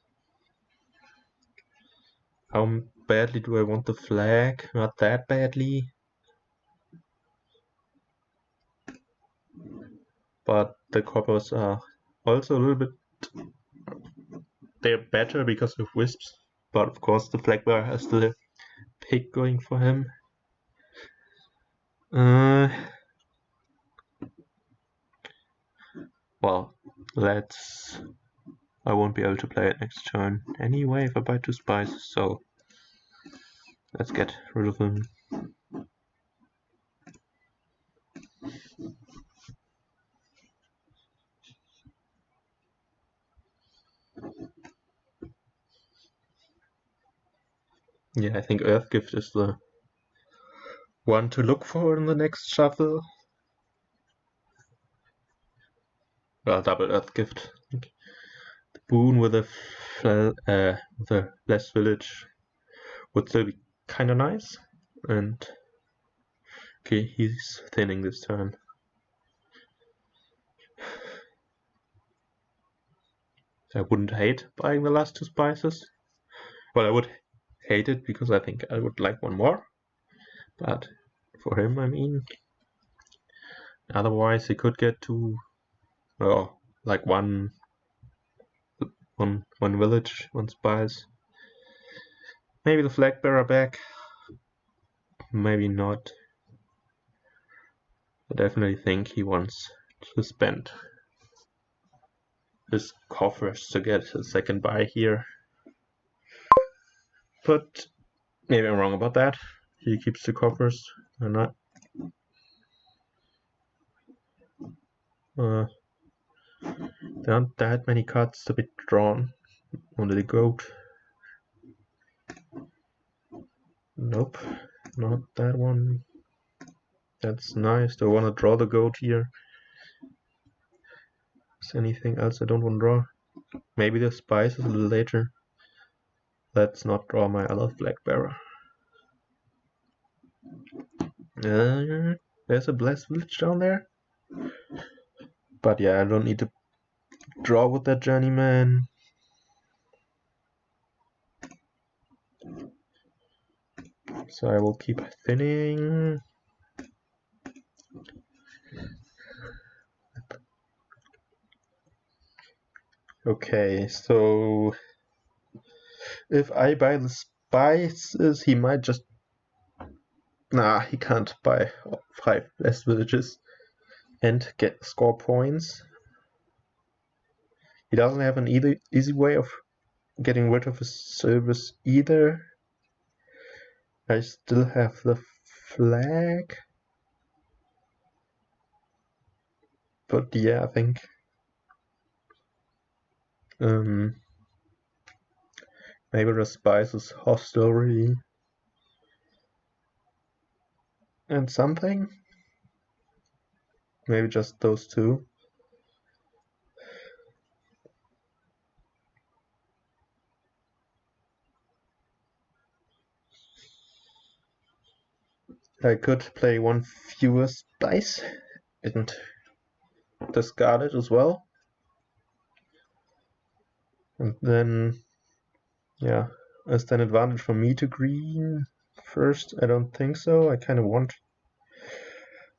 How badly do I want the flag? Not that badly. but the coppers are also a little bit. They're better because of wisps, but of course the flag bearer has the pick going for him. Well, let's. I won't be able to play it next turn anyway if I buy 2 spices, so let's get rid of them. Yeah, I think Earth Gift is the one to look for in the next shuffle. Well, double Earth Gift. The boon with the less village would still be kind of nice. And okay, he's thinning this turn. I wouldn't hate buying the last 2 spices. Well, I would hate it because I think I would like one more. But for him, I mean, otherwise he could get to, well, like one village, 1 spice. Maybe the flag bearer back. Maybe not. I definitely think he wants to spend his coffers to get a second buy here. But maybe I'm wrong about that. He keeps the coffers or not. There aren't that many cards to be drawn. Only the goat. Nope, not that one. That's nice. Do I want to draw the goat here? Is there anything else I don't want to draw? Maybe the spice is a little later. Let's not draw my other flag bearer. There's a blessed village down there. But yeah, I don't need to draw with that journeyman. So I will keep thinning. Okay, so if I buy the spices, he might just. Nah, he can't buy 5 blessed villages and get score points. He doesn't have an easy way of getting rid of his service either. I still have the flag. But yeah, I think maybe the spices hostelry and something. Maybe just those 2. I could play 1 fewer spice and discard it as well. And then, yeah, is there an advantage for me to green first? I don't think so. I kind of want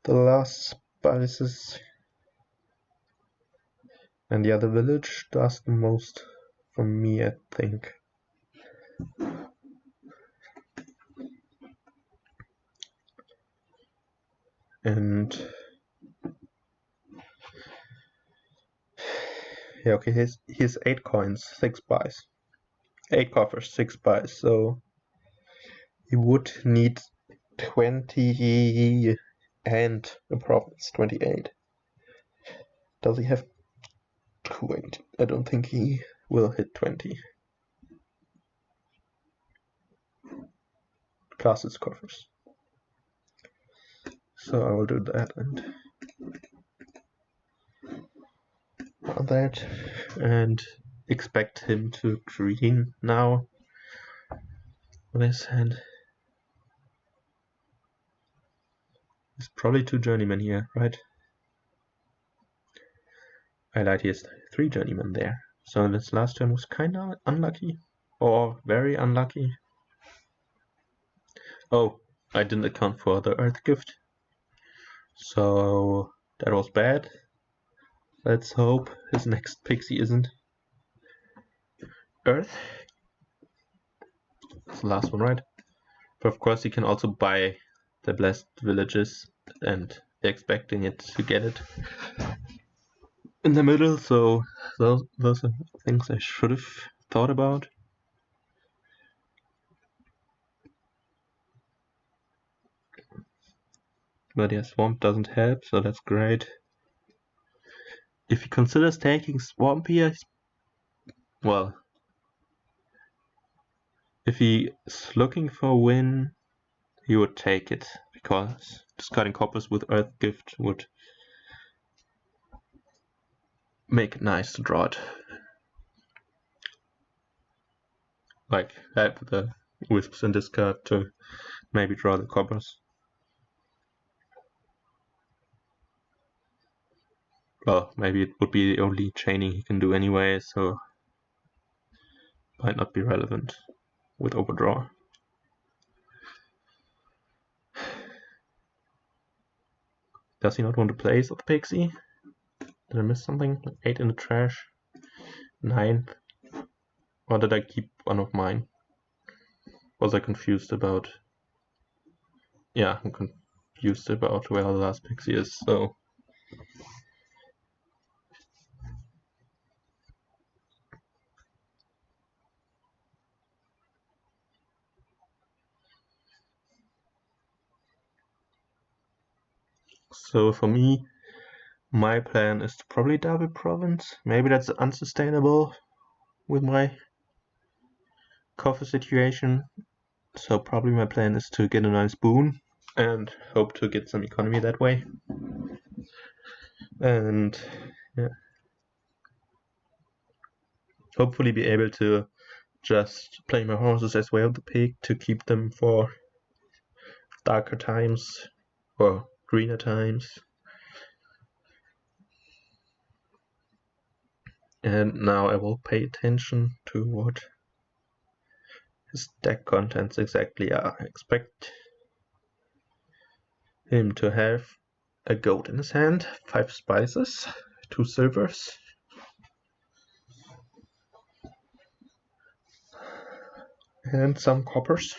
the last spices. And the other village does the most for me, I think. And yeah, okay, he's 8 coins, 6 buys. 8 coffers, 6 buys, so he would need 20 and a province, 28. Does he have 20? I don't think he will hit 20. Plus his coffers. So I will do that and that and expect him to green now. This hand. There's probably 2 journeymen here, right? I lied, he has 3 journeymen there. So this last turn was kinda unlucky. Or very unlucky. Oh, I didn't account for the Earth Gift. So that was bad. Let's hope his next pixie isn't Earth. It's the last one, right? But of course, you can also buy the blessed villages, and they're expecting it to get it in the middle. So those are things I should have thought about. But yeah, Swamp doesn't help, so that's great. If he considers taking Swamp here, well, if he's looking for a win, he would take it, because discarding coppers with Earth Gift would make it nice to draw it. Like, have the Wisps and discard to maybe draw the coppers. Well, maybe it would be the only chaining he can do anyway, so might not be relevant with overdraw. Does he not want to place of the Pixie? Did I miss something? 8 in the trash. 9. Or did I keep one of mine? Was I confused about... Yeah, I'm confused about where the last Pixie is, so... So for me, my plan is to probably double province. Maybe that's unsustainable with my coffee situation. So probably my plan is to get a nice boon and hope to get some economy that way. And yeah, hopefully be able to just play my horses as way of the pig to keep them for darker times or greener times. And now I will pay attention to what his deck contents exactly are. I expect him to have a gold in his hand, 5 spices, 2 silvers, and some coppers.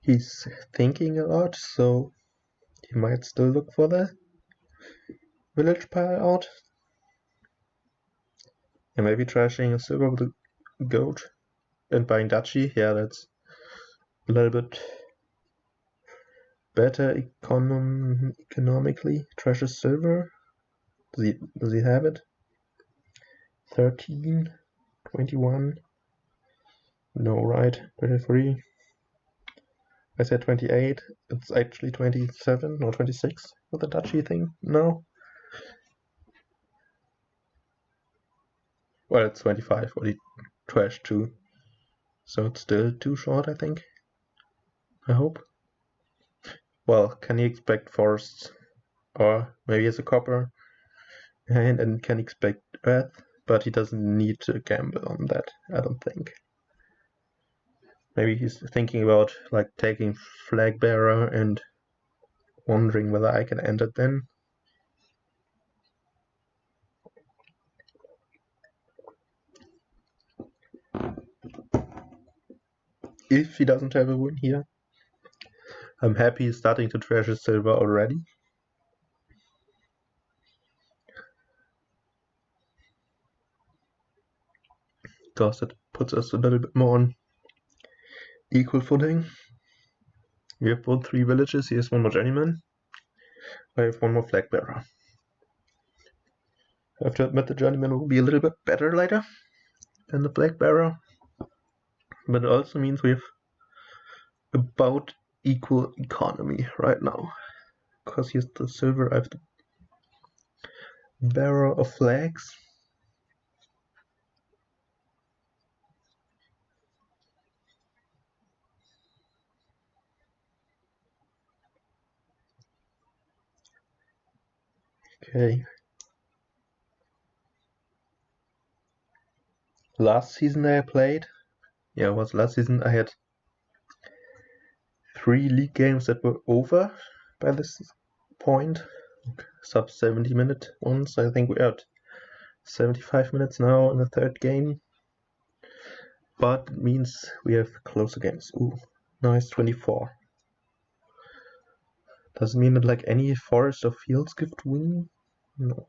He's thinking a lot, so he might still look for the village pile out. And maybe trashing a silver with a gold and buying duchy. Yeah, that's a little bit better economically. Trashes silver. Does he have it? 13, 21. No, right? 23. I said 28. It's actually 27 or 26 with the duchy thing. No. Well, it's 25. What he trashed too. So it's still too short, I think. I hope. Well, can he expect forests? Or maybe as a copper and can expect earth, but he doesn't need to gamble on that, I don't think. Maybe he's thinking about like taking flag bearer and wondering whether I can enter then. If he doesn't have a win here, I'm happy he's starting to treasure silver already. Because it puts us a little bit more on equal footing. We have both 3 villages. He has 1 more journeyman. I have 1 more flag bearer. I have to admit the journeyman will be a little bit better later than the flag bearer. But it also means we have about equal economy right now. Because he has the silver, I have the bearer of flags. Okay. Last season I played, yeah, it was last season. I had 3 league games that were over by this point, sub 70-minute ones. I think we're at 75 minutes now in the third game, but it means we have closer games. Ooh, nice 24. Doesn't mean that like any forest or fields gift win. No,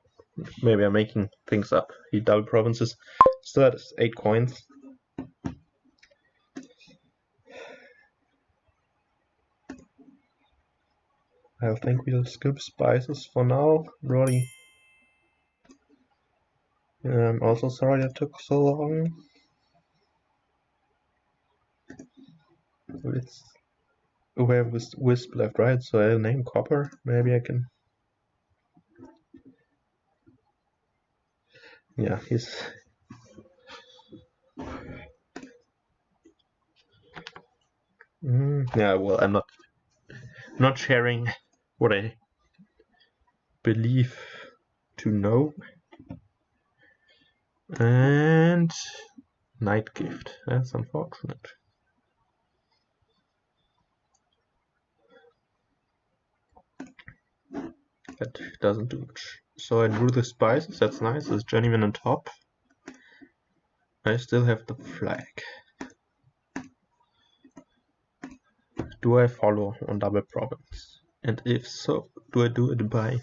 maybe I'm making things up. He double provinces, so that is 8 coins. I think we'll skip spices for now. Really, I'm also sorry it took so long. It's we have wisp left, right? So I'll name copper. Maybe I can. Yeah, he's. Yeah, well, I'm not sharing what I believe to know. And night gift. That's unfortunate. That doesn't do much. So I drew the spices. That's nice. There's journeyman on top. I still have the flag. Do I follow on double province? And if so, do I do it by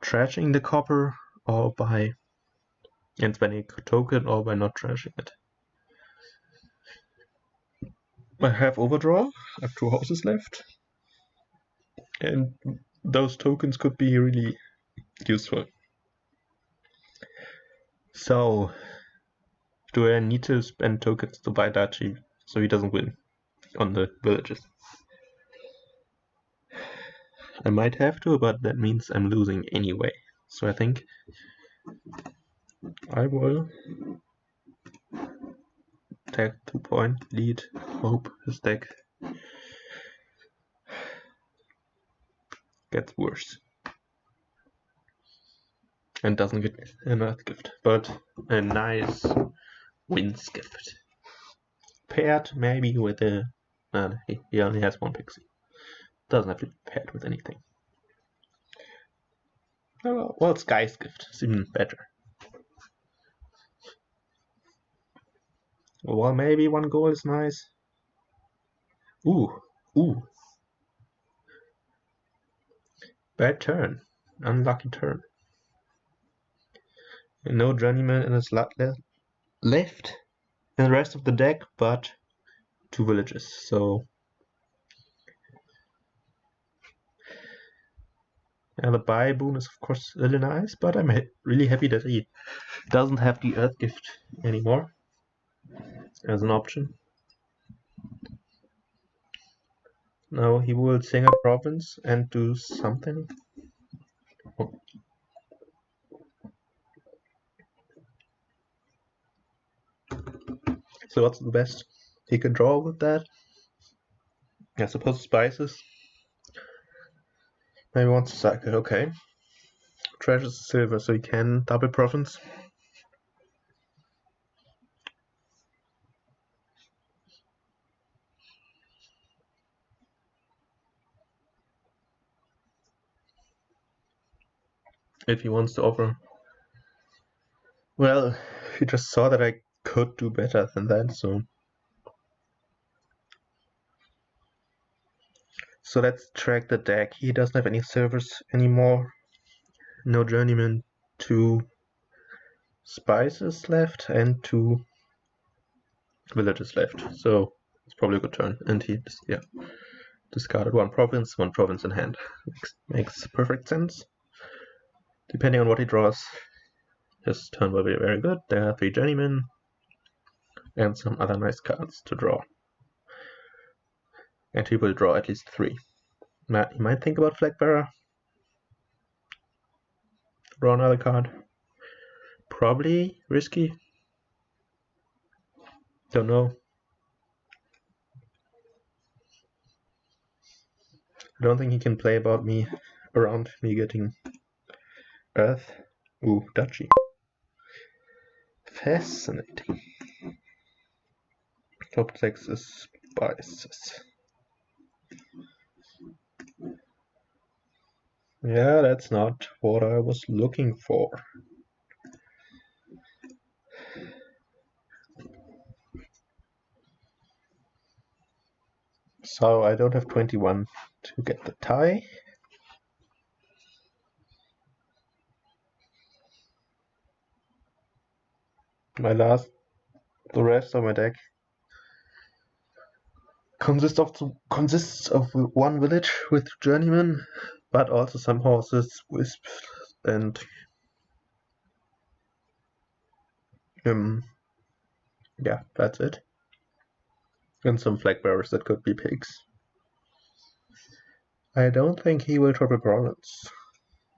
trashing the copper or by spending a token or by not trashing it? I have overdraw. I have 2 houses left. And those tokens could be really useful. So, do I need to spend tokens to buy Dachi so he doesn't win on the villages? I might have to, but that means I'm losing anyway. So I think I will take 2-point lead, hope his deck gets worse and doesn't get an earth gift, but a nice winds gift. Paired maybe with a... he only has 1 pixie. Doesn't have to be paired with anything. Oh, well, Sky's gift is even better. Well, maybe 1 goal is nice. Ooh. Bad turn. Unlucky turn. And no journeyman in his left in the rest of the deck, but 2 villages. So yeah, the buy boon is of course really nice, but I'm really happy that he doesn't have the earth gift anymore as an option. Now he will sing a province and do something. Oh. So what's the best he can draw with that? I suppose spices. Maybe wants to cycle, okay. Treasures silver, so he can double province. If he wants to offer. Well, he just saw that I could do better than that, so let's track the deck. He doesn't have any servers anymore. No journeyman, 2 spices left and 2 villages left. So it's probably a good turn. And he discarded 1 province in hand. Makes perfect sense. Depending on what he draws, his turn will be very good. There are 3 journeymen and some other nice cards to draw. And he will draw at least 3. He might think about Flag Bearer. Draw another card. Probably risky. Don't know. I don't think he can play around me getting Earth. Ooh, Duchy. Fascinating. Top 6 is spices. Yeah, that's not what I was looking for. So I don't have 21 to get the tie. The rest of my deck consists of one village with journeyman, but also some horses, wisps, and yeah, that's it. And some flag bearers that could be pigs. I don't think he will triple province.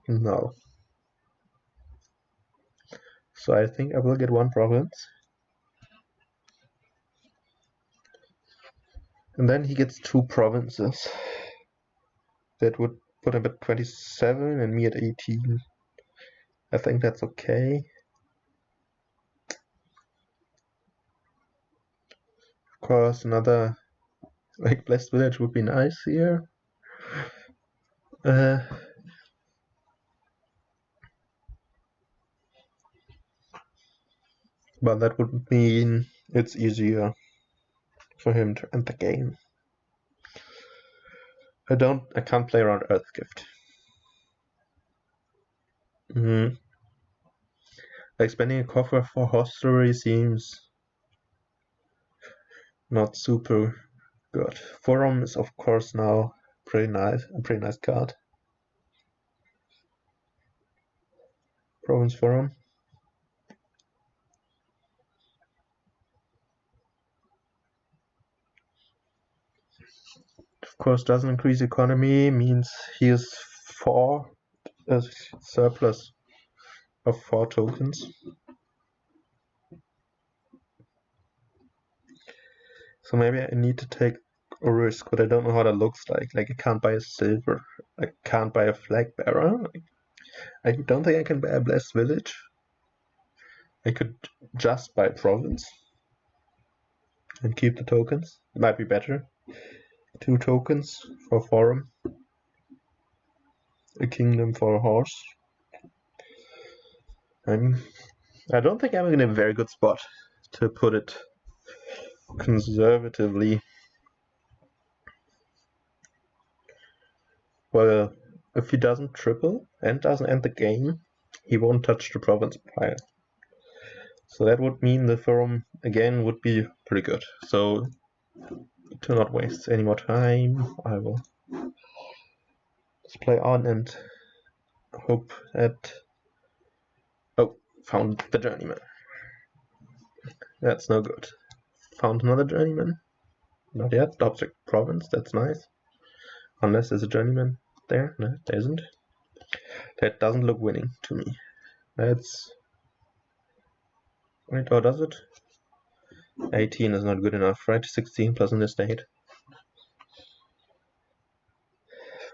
No. So I think I will get one province. And then he gets 2 provinces. That would put him at 27 and me at 18. I think that's okay. Of course, another like blessed village would be nice here. But that would mean it's easier for him to end the game. I can't play around Earth Gift. Like spending a coffer for hostelry seems not super good. Forum is of course now a pretty nice card. Province Forum. Of course, doesn't increase economy, means he is 4 a surplus of 4 tokens. So maybe I need to take a risk, but I don't know how that looks like. Like I can't buy a silver, I can't buy a flag bearer. I don't think I can buy a blessed village. I could just buy province and keep the tokens. It might be better. 2 tokens for forum, a kingdom for a horse. I don't think I'm in a very good spot, to put it conservatively. Well, if he doesn't triple and doesn't end the game, he won't touch the province pile. So that would mean the forum again would be pretty good. So to not waste any more time, I will just play on and hope that... Oh, found the journeyman. That's no good. Found another journeyman. Not yet. Object province, that's nice. Unless there's a journeyman there. No, there isn't. That doesn't look winning to me. That's... Wait, or does it? 18 is not good enough, right? 16 plus an estate.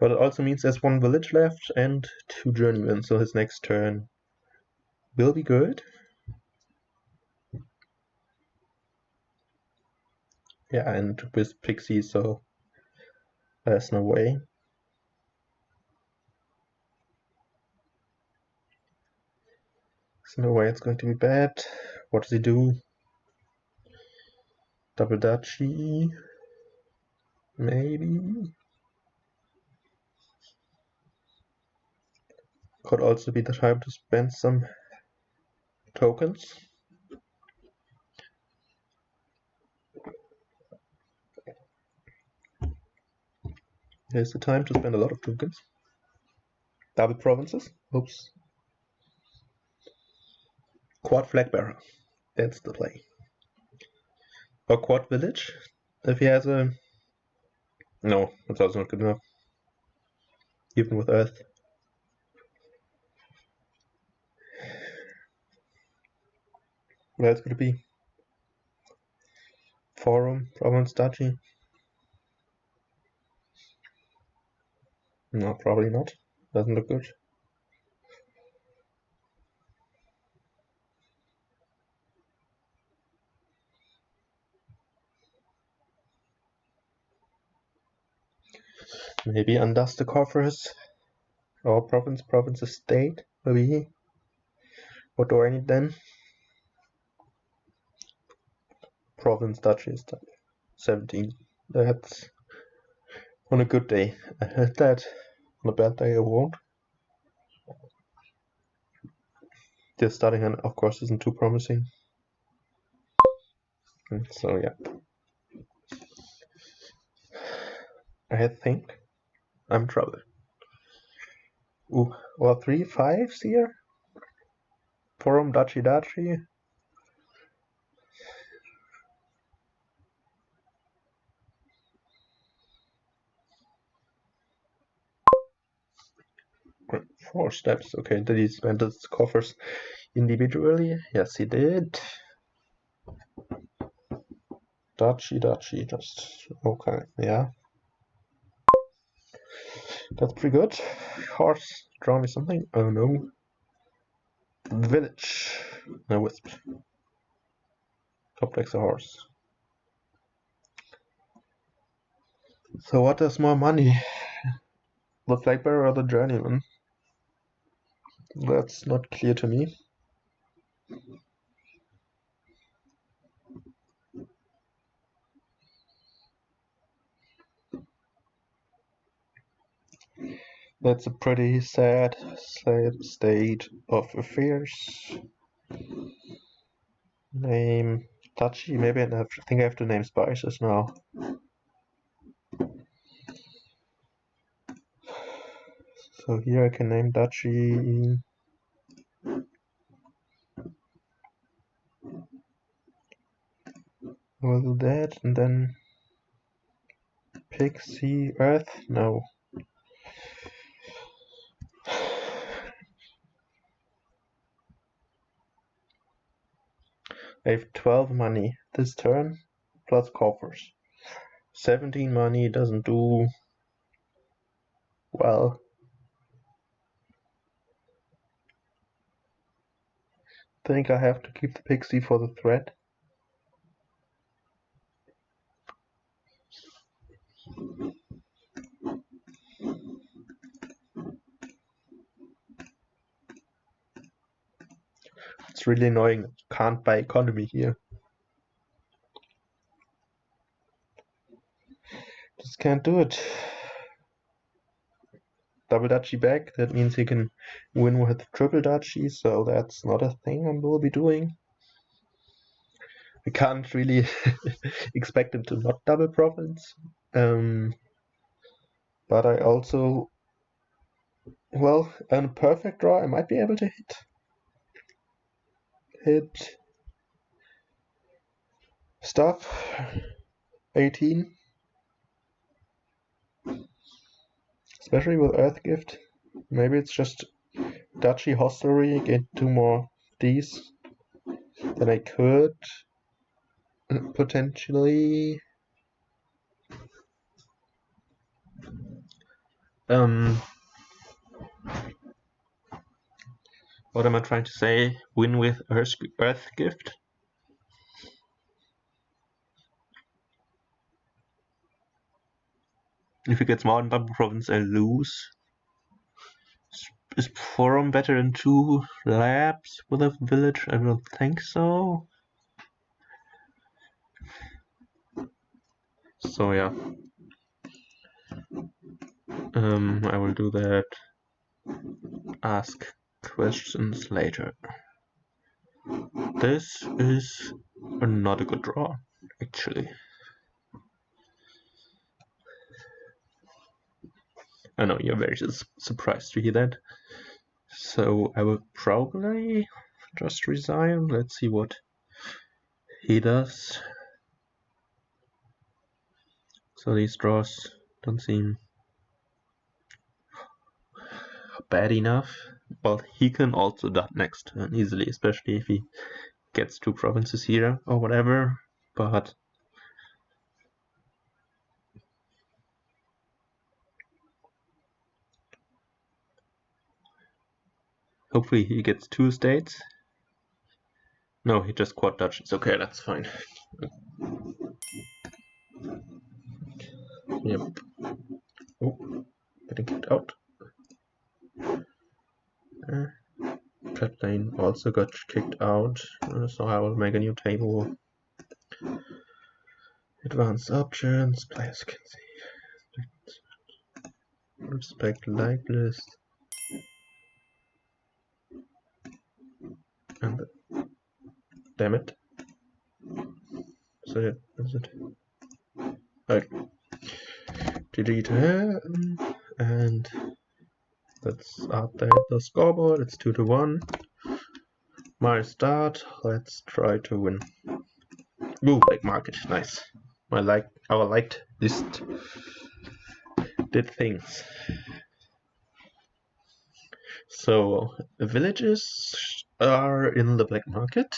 But it also means there's 1 village left and 2 journeymen, so his next turn will be good. Yeah, and with Pixie, so there's no way. There's no way it's going to be bad. What does he do? Double duchy? Maybe? Could also be the time to spend some tokens. Here's the time to spend a lot of tokens. Double provinces. Oops. Quad flag bearer. That's the play. Or quad village. If he has a... No, that's also not good enough. Even with Earth. Where it's gonna be? Forum, province, duchy. No, probably not. Doesn't look good. Maybe undust the coffers. Or province, estate, maybe. What do I need then? Province, duchy, estate. 17. That's on a good day. I had that. On a bad day, I won't. The starting hand, of course, isn't too promising. And so, yeah. I think I'm in trouble. Ooh, or 3 5s here? Forum, duchy. Great. 4 steps. Okay, did he spend his coffers individually? Yes, he did. Duchy, just okay, yeah. That's pretty good. Horse, draw me something. Oh no. Village. No wisp. Complex a horse. So what is more money? The flag bearer or the journeyman? That's not clear to me. That's a pretty sad state of affairs. Name Duchy. Maybe I think I have to name spices now. So here I can name Duchy. We'll do that, and then Pixie Earth. No. I have 12 money this turn, plus coffers. 17 money doesn't do well. Think I have to keep the pixie for the threat. It's really annoying. Can't buy economy here. Just can't do it. Double duchy back, that means he can win with triple duchy, so that's not a thing I will be doing. I can't really expect him to not double province. But I also, well, on a perfect draw, I might be able to hit stuff. 18. Especially with Earth Gift. Maybe it's just Duchy Hostelry, get 2 more Ds. Then I could potentially what am I trying to say? Win with Earth Gift? If he gets more than double province, I lose. Is Forum better than 2 labs with a village? I don't think so. So yeah. I will do that. Ask questions later. This is not a good draw, actually. I know you're very surprised to hear that. So I will probably just resign. Let's see what he does. So these draws don't seem bad enough. Well, he can also dot next turn easily, especially if he gets 2 provinces here or whatever. But hopefully he gets 2 states. No, he just quad duchies. Okay, that's fine. Yep. Oh. getting kicked out. Kaplane also got kicked out, so I will make a new table. Advanced options, players can see. Respect like list. And damn it. So yeah, that's it. Okay. Delete him, and let's update the scoreboard. It's 2-1. My start. Let's try to win. Ooh, black market, nice. Our liked list did things. So villages are in the black market.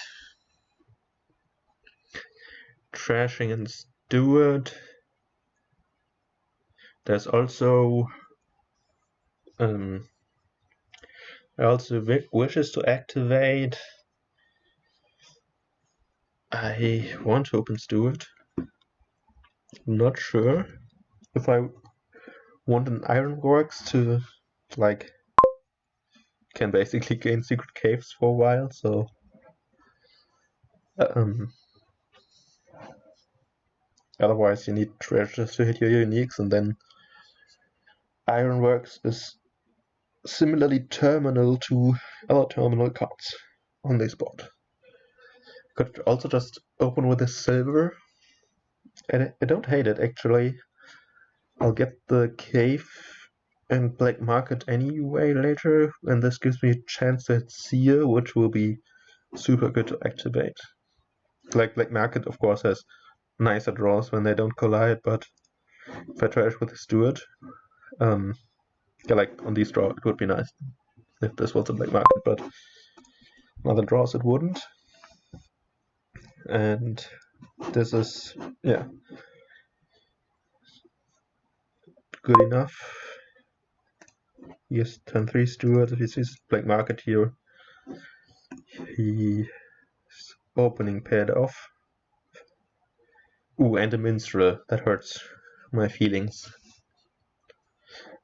Trashing and Steward. There's also wishes to activate. I want to open Steward. Not sure if I want an Ironworks to like can basically gain secret caves for a while, so otherwise you need treasures to hit your uniques, and then Ironworks is similarly terminal to other terminal cards on this board. Could also just open with a silver, and I don't hate it actually. I'll get the cave and black market anyway later, and this gives me a chance at Seer, which will be super good to activate. Like black market of course has nicer draws when they don't collide, but if I trash with a Steward, yeah, like on these draw it would be nice if this was a black market, but on other draws it wouldn't. And this is, yeah, good enough. Yes, turn 3 Steward. If he sees black market here, he's opening paired off. Ooh, and a minstrel. That hurts my feelings.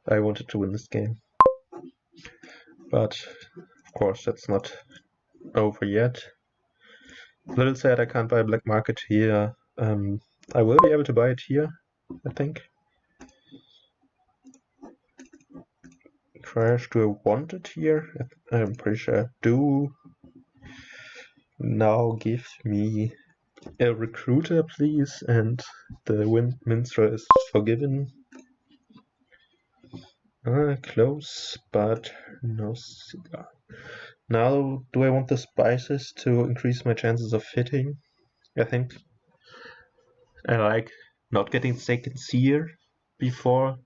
I wanted to win this game, but of course that's not over yet. Little sad I can't buy a black market here. I will be able to buy it here, I think. Crash, do I want it here? I'm pretty sure I do. Now give me a recruiter, please, and the minstrel is forgiven. Close, but no cigar. Now, do I want the spices to increase my chances of hitting? I think I like not getting second seer before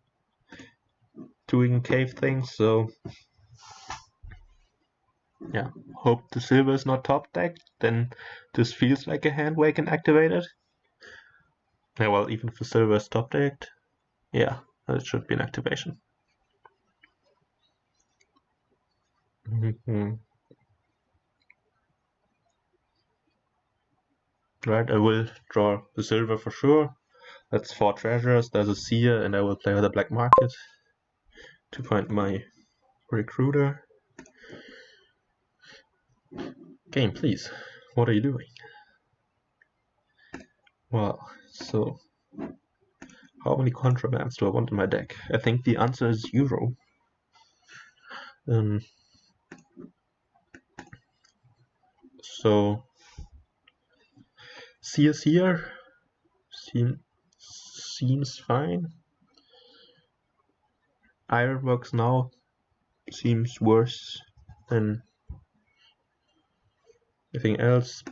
doing cave things, so yeah, hope the silver is not top decked, then this feels like a hand where I can activate it. Yeah, well, even if the silver is top decked, yeah, it should be an activation. Right, I will draw the silver for sure. That's 4 treasures, there's a seer, and I will play with a black market to find my recruiter. Game, please. What are you doing? Well, so how many contrabands do I want in my deck? I think the answer is 0. So CS here seems fine. Ironworks now seems worse than anything else.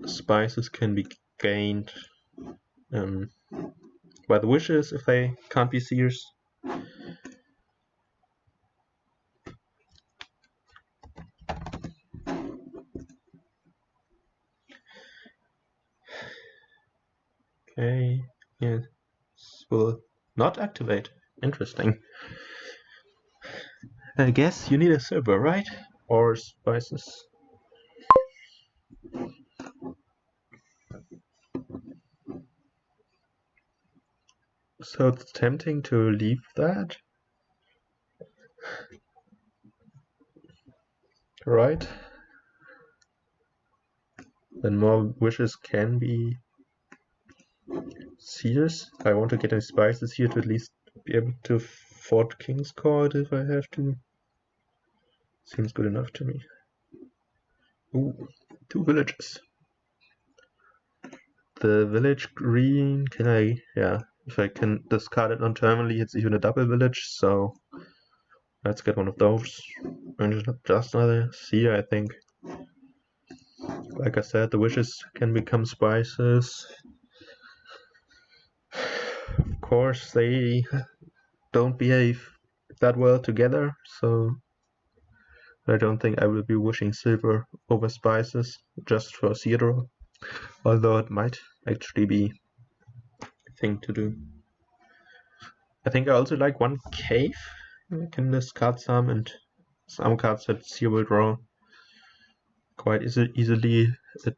Spices can be gained by the wishes if they can't be seers. Okay, yes, will not activate. Interesting. I guess you need a silver, right? Or spices. So it's tempting to leave that. right? Then more wishes can be seers. I want to get any spices here to at least be able to afford King's Court if I have to. Seems good enough to me. Ooh, 2 villages. The village green, can I, yeah, if I can discard it non-terminally, it's even a double village, so let's get one of those. And just another seer, I think. Like I said, the wishes can become spices. Of course, they don't behave that well together, so I don't think I will be wishing silver over spices just for zero, although it might actually be a thing to do. I think I also like one cave. I can discard some, and some cards that Seer will draw quite easily. It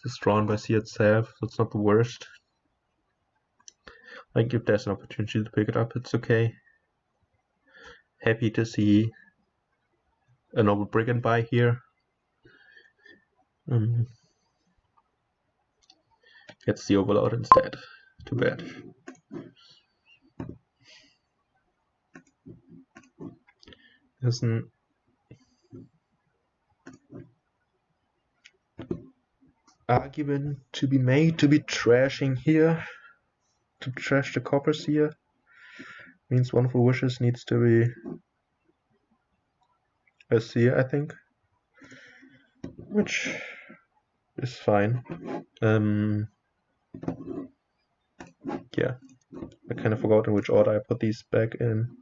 is drawn by Seer itself, so it's not the worst. Like if there's an opportunity to pick it up, it's okay. Happy to see a Noble Brigand buy here. Gets the Overlord instead. Too bad. There's an argument to be made to be trashing here. To trash the coppers here. Means one of the wishes needs to be a seer, I think. Which is fine. Yeah. I kind of forgot in which order I put these back in.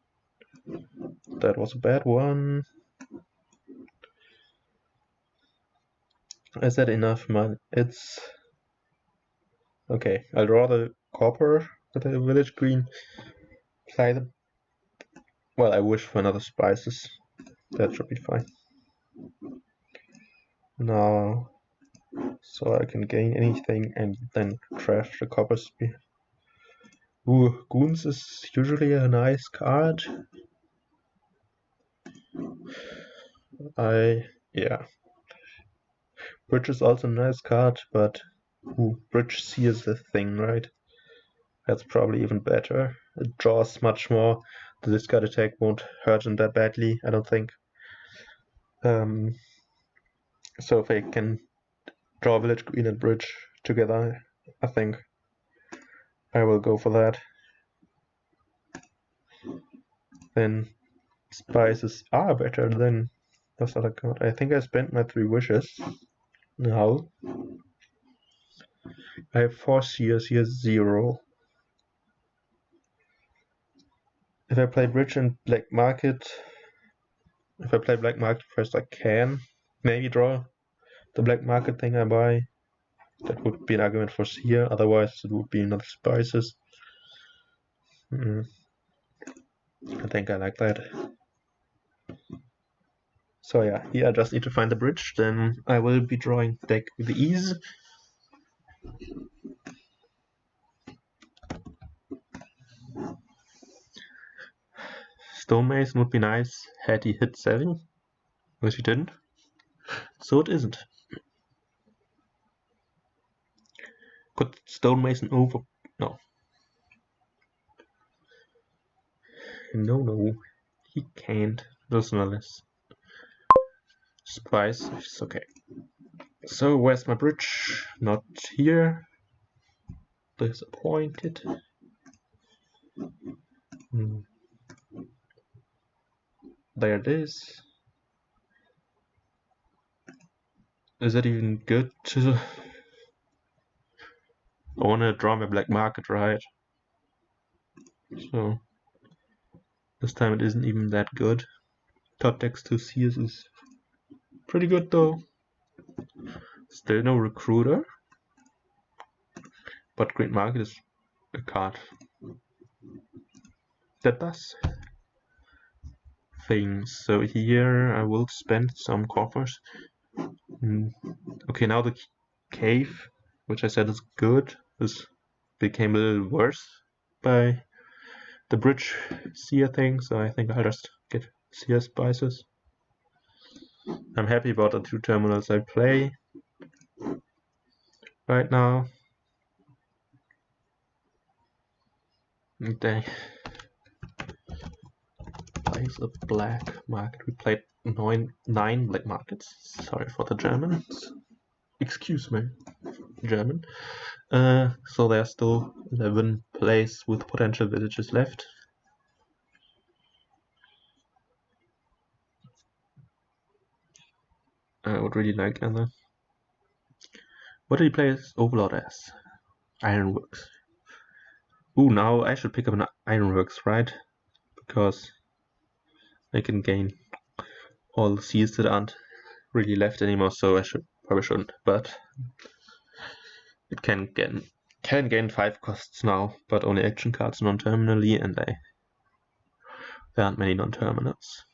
That was a bad one. Is that enough money? It's okay. I'll draw the copper with the village green. Play the. Well, I wish for another spices. That should be fine. Now, so I can gain anything and then trash the coppers. Ooh, Goons is usually a nice card. Yeah. Bridge is also a nice card, but Bridge C is the thing, right? That's probably even better. It draws much more. The discard attack won't hurt him that badly, I don't think. So if I can draw Village Green and Bridge together, I think I will go for that. Then spices are better than this other card. I think I spent my 3 wishes. Now I have 4 seers, here 0. If I play Bridge and Black Market, if I play Black Market first, I can maybe draw the Black Market thing I buy. That would be an argument for seer, otherwise it would be another spices. I think I like that. So yeah, here I just need to find the bridge, then I will be drawing the deck with ease. Stonemason would be nice had he hit 7, which he didn't. So it isn't. Could Stonemason over... No. No, he can't. There's no less. Spice, it's okay. So where's my bridge? Not here. Disappointed. There it is. Is that even good to... I want to draw my Black Market, right? So this time it isn't even that good. Top decks to CS is pretty good though. Still no Recruiter, but Great Market is a card that does things. So here I will spend some coffers. Okay, now the cave, which I said is good, became a little worse by the bridge seer thing, so I think I'll just get seer spices. I'm happy about the 2 terminals I play right now. They plays a black market. We played 9 black markets. Sorry for the Germans. Excuse me, German. So there's still 11 plays with potential villages left. I would really like Anna. What do you play as Overlord as? Ironworks. Ooh, now I should pick up an Ironworks, right? Because I can gain all the seals that aren't really left anymore, so I probably shouldn't. But it can gain 5 costs now, but only action cards non-terminally, and there aren't many non-terminals.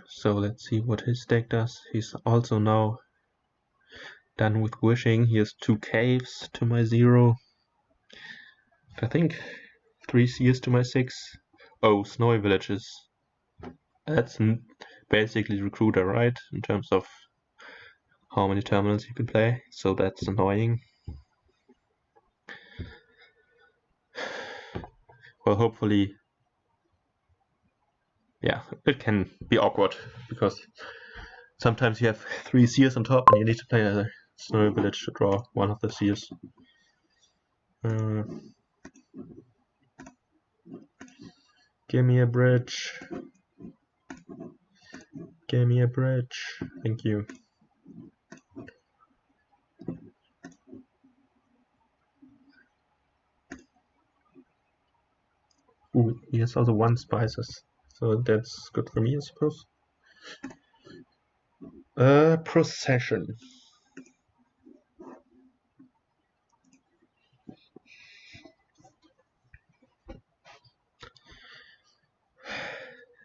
So let's see what his deck does. He's also now done with wishing. He has 2 caves to my 0. I think 3 seals to my 6. Oh, snowy villages. That's basically recruiter, right? In terms of how many terminals you can play. So that's annoying. Well, hopefully, yeah, it can be awkward because sometimes you have 3 seals on top and you need to play a snowy village to draw one of the seals. Give me a bridge. Give me a bridge. Thank you. Ooh, he has also 1 spices, so that's good for me, I suppose. Procession.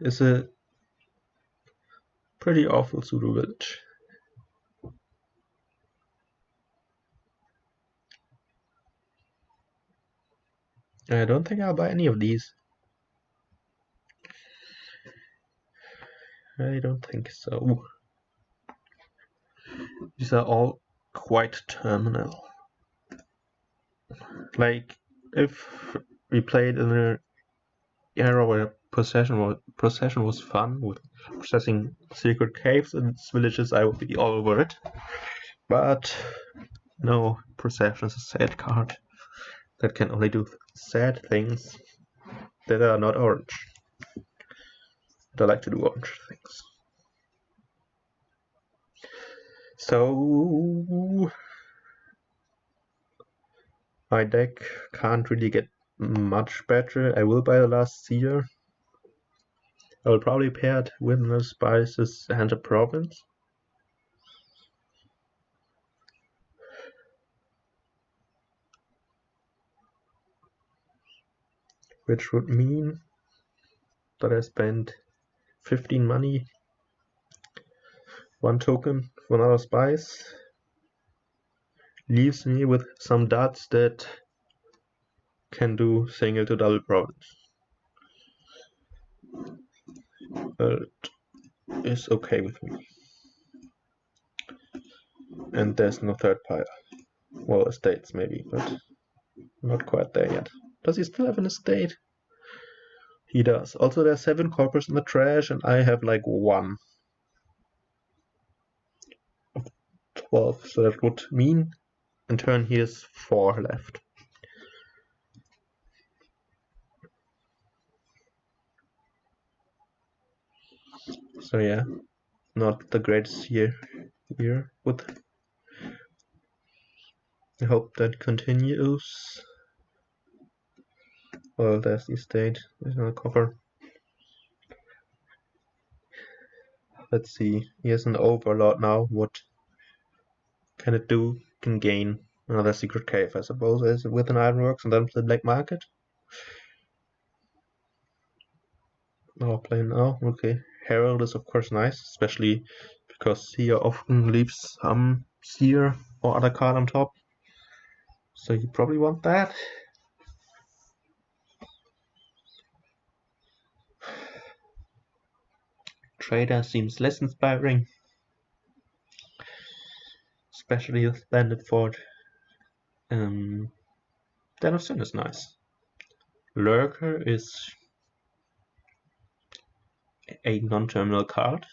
It's a pretty awful pseudo village. I don't think I'll buy any of these. I don't think so. These are all quite terminal. Like, if we played in an era where procession was fun, with processing secret caves and villages, I would be all over it. But no, procession is a sad card that can only do sad things that are not orange. But I like to do orange things. So my deck can't really get much better. I will buy the last seer. I will probably pair it with no spices and a province. Which would mean that I spend 15 money, 1 token for another spice. Leaves me with some dots that can do single to double province. It is okay with me. And there's no third pile. Well, estates maybe, but not quite there yet. Does he still have an estate? He does. Also, there's 7 coppers in the trash, and I have like 1 of 12. So that would mean, in turn, he has 4 left. So yeah, not the greatest year here. I hope that continues. Well, there's the estate. There's another copper. Let's see. He has an overlord now. What can it do? Can gain another secret cave, I suppose, as with an ironworks, and then play black market. Now play now. Okay. Herald is of course nice, especially because Seer often leaves some Seer or other card on top. So you probably want that. trader seems less inspiring, especially with Bandit Fort. Den of Sin is nice. Lurker is a non-terminal card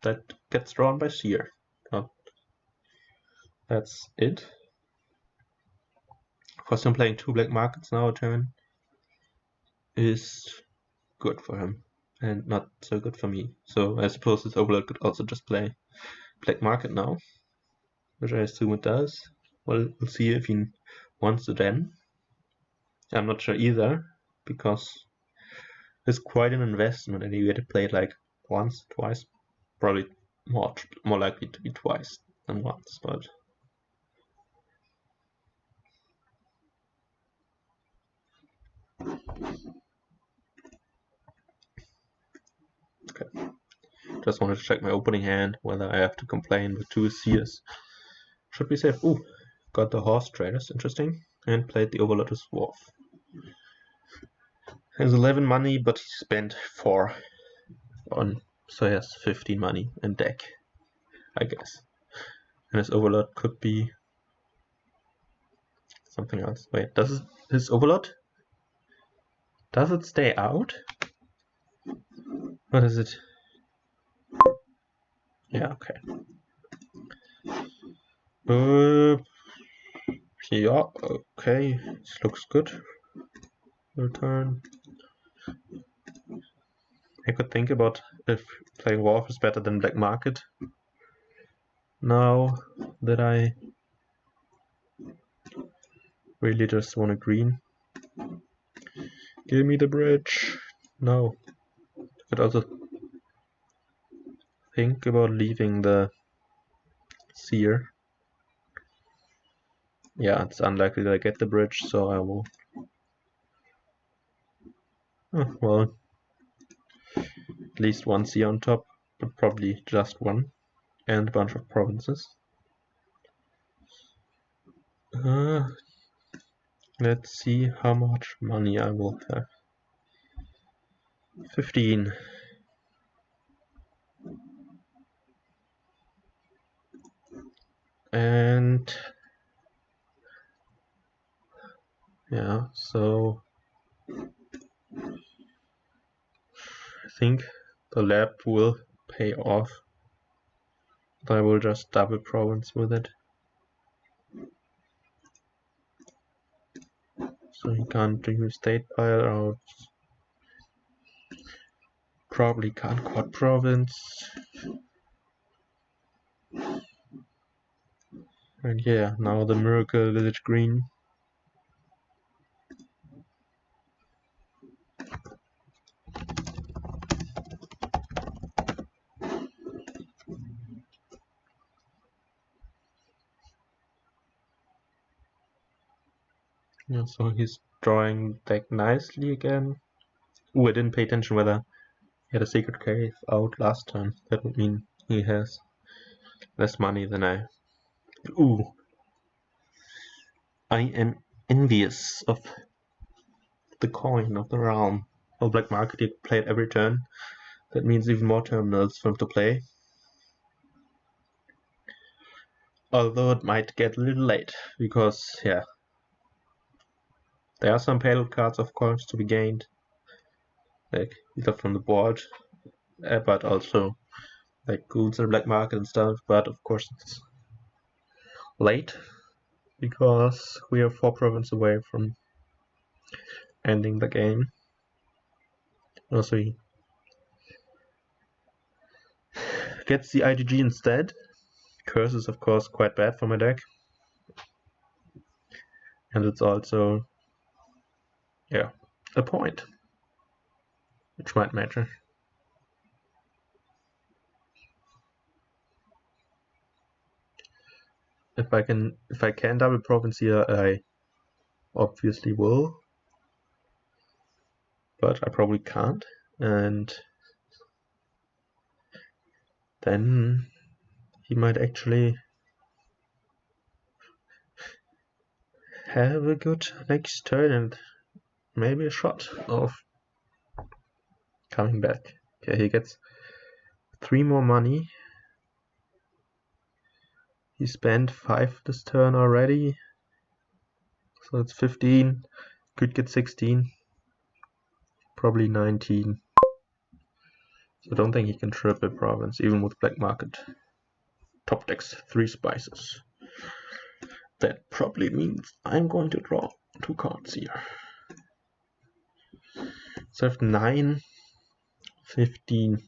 that gets drawn by Seer. That's it. Of course, him playing 2 black markets now a turn is good for him and not so good for me. So I suppose this Overlord could also just play black market now, which I assume it does. Well, we'll see if he wants to then. I'm not sure either, because it's quite an investment and you get to play it like once, twice, probably more likely to be twice than once, but okay. Just wanted to check my opening hand, whether I have to complain with 2 Seers. Should be safe. Ooh, got the Horse Traders, interesting, and played the Overlord as Dwarf. Has 11 money, but he spent 4 on, so he has 15 money in deck, I guess. And his Overlord could be something else. Wait, does his Overlord, does it stay out? What is it? Yeah, okay. Yeah, okay, this looks good. Return. I could think about if playing Dwarf is better than Black Market. Now that I really just want a green. Give me the bridge. No. I could also think about leaving the Seer. Yeah, it's unlikely that I get the bridge, so I will. Oh, well, at least one Seer on top, but probably just one, and a bunch of provinces. Let's see how much money I will have. 15. And yeah, so I think the lab will pay off. But I will just double province with it. So he can't do state buyouts. Probably can't quad province. And yeah, now the Miracle Village Green. Yeah, so he's drawing deck nicely again. Ooh, I didn't pay attention whether he had a secret cave out last time. That would mean he has less money than I. Ooh. I am envious of the coin of the realm. Oh, black market, he played every turn. That means even more terminals for him to play. Although it might get a little late, because, yeah, there are some payload cards, of course, to be gained, like either from the board, but also like goods and black market and stuff. But of course, it's late because we are 4 provinces away from ending the game. Also, he gets the IGG instead. Curse is, of course, quite bad for my deck. And it's also, yeah, a point, which might matter. If I can double province here, I obviously will, but I probably can't, and then he might actually have a good next turn and maybe a shot of coming back. Okay, he gets 3 more money. He spent 5 this turn already, so it's 15. Could get 16, probably 19. So I don't think he can triple province, even with black market. Top decks, 3 spices. That probably means I'm going to draw 2 cards here. So I have 9, 15.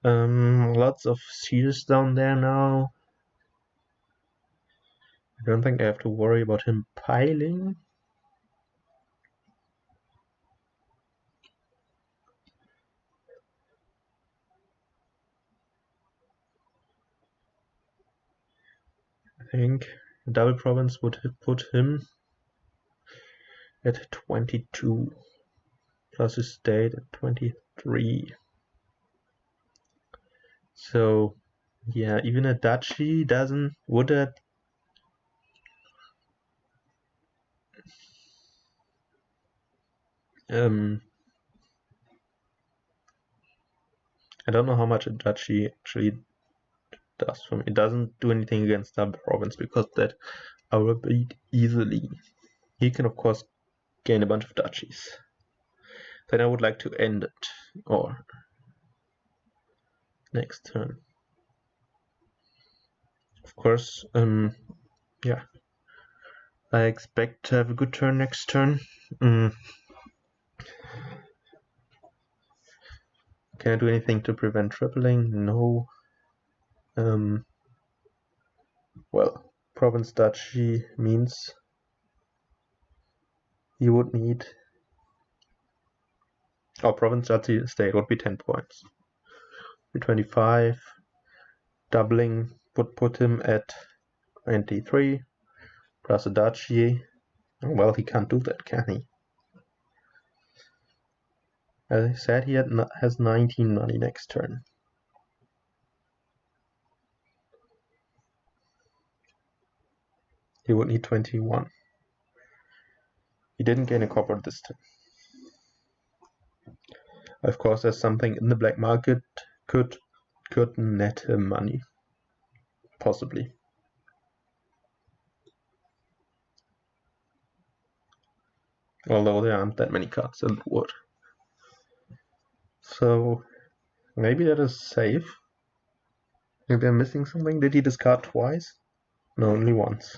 Lots of sears down there now. I don't think I have to worry about him piling. I think double province would put him at 22, plus his state at 23. So yeah, even a duchy would that. I don't know how much a duchy actually does for me. It doesn't do anything against double province because that I will beat easily. He can of course gain a bunch of duchies. Then I would like to end it, or next turn. Of course, yeah. I expect to have a good turn next turn. Can I do anything to prevent tripling? No. Well, province duchy means you would need. Oh, province duchy state would be 10 points. 25. Doubling would put him at 23. Plus a duchy. Well, he can't do that, can he? As I said, he has 19 money next turn. He would need 21. He didn't gain a copper this turn. Of course, there's something in the black market could net him money. Possibly. Although there aren't that many cards that would. So maybe that is safe. Maybe I'm missing something. Did he discard twice? No, only once.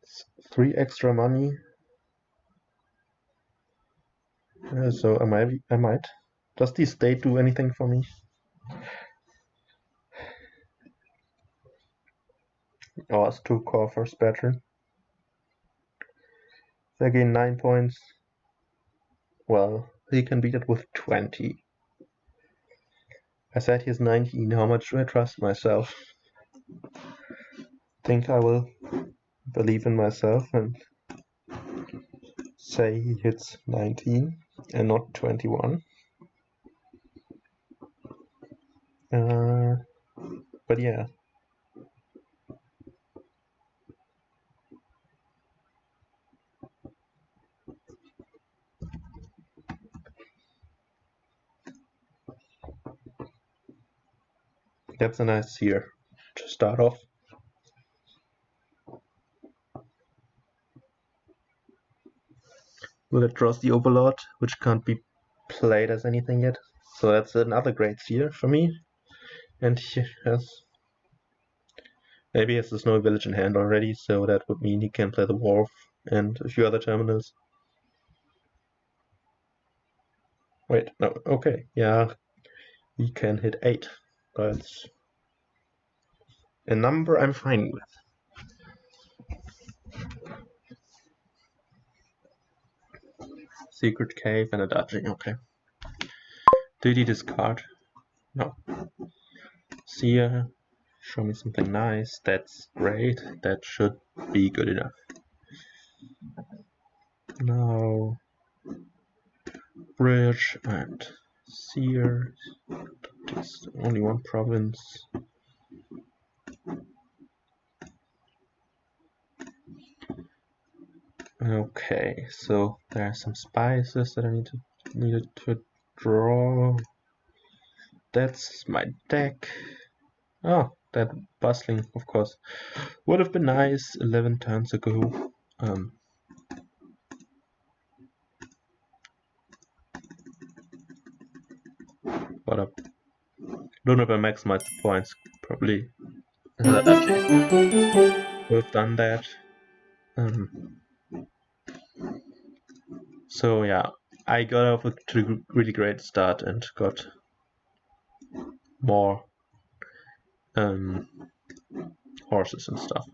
It's 3 extra money. So I might. Does the state do anything for me? Oh, it's 2 core first pattern. If I gain 9 points, well, he can beat it with 20. I said he has 19. How much do I trust myself? Think I will believe in myself and say he hits 19 and not 21. But yeah. That's a nice seer to start off. Well, it draws the Overlord, which can't be played as anything yet. So that's another great seer for me. And he has. Maybe he has the Snowy Village in hand already, so that would mean he can play the Wharf and a few other terminals. Wait, no, okay, yeah. He can hit 8. That's a number I'm fine with. Secret Cave and a dodging, okay. Did he discard? No. Seer, show me something nice. That's great. That should be good enough. Now, Bridge and Seer. Just only 1 province. Okay, so there are some spices that I need to Needed to draw. That's my deck. Oh, that bustling, of course. Would have been nice 11 turns ago. But I don't know if I maximized the points. Probably. Okay. We've done that. So yeah, I got off to a really great start and got more horses and stuff.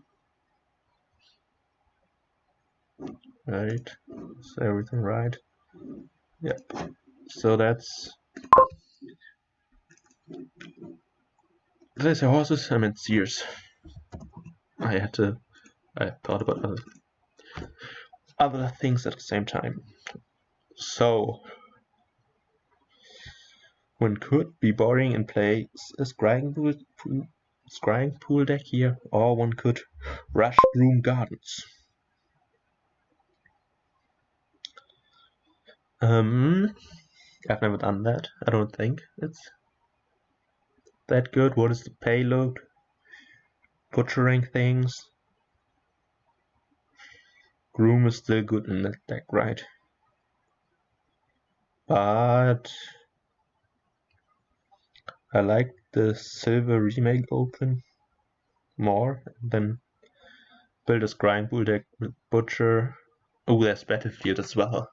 Right, is everything right? Yep. So that's. Did I say horses? I meant steers. I thought about other things at the same time. So one could be boring and play a scrying pool deck here, or one could rush Broom Gardens. I've never done that. I don't think it's that good. What is the payload? Butchering things. Groom is still good in that deck, right? But I like the silver remake open more than build a scrying pool deck with Butcher. Oh, there's Battlefield as well.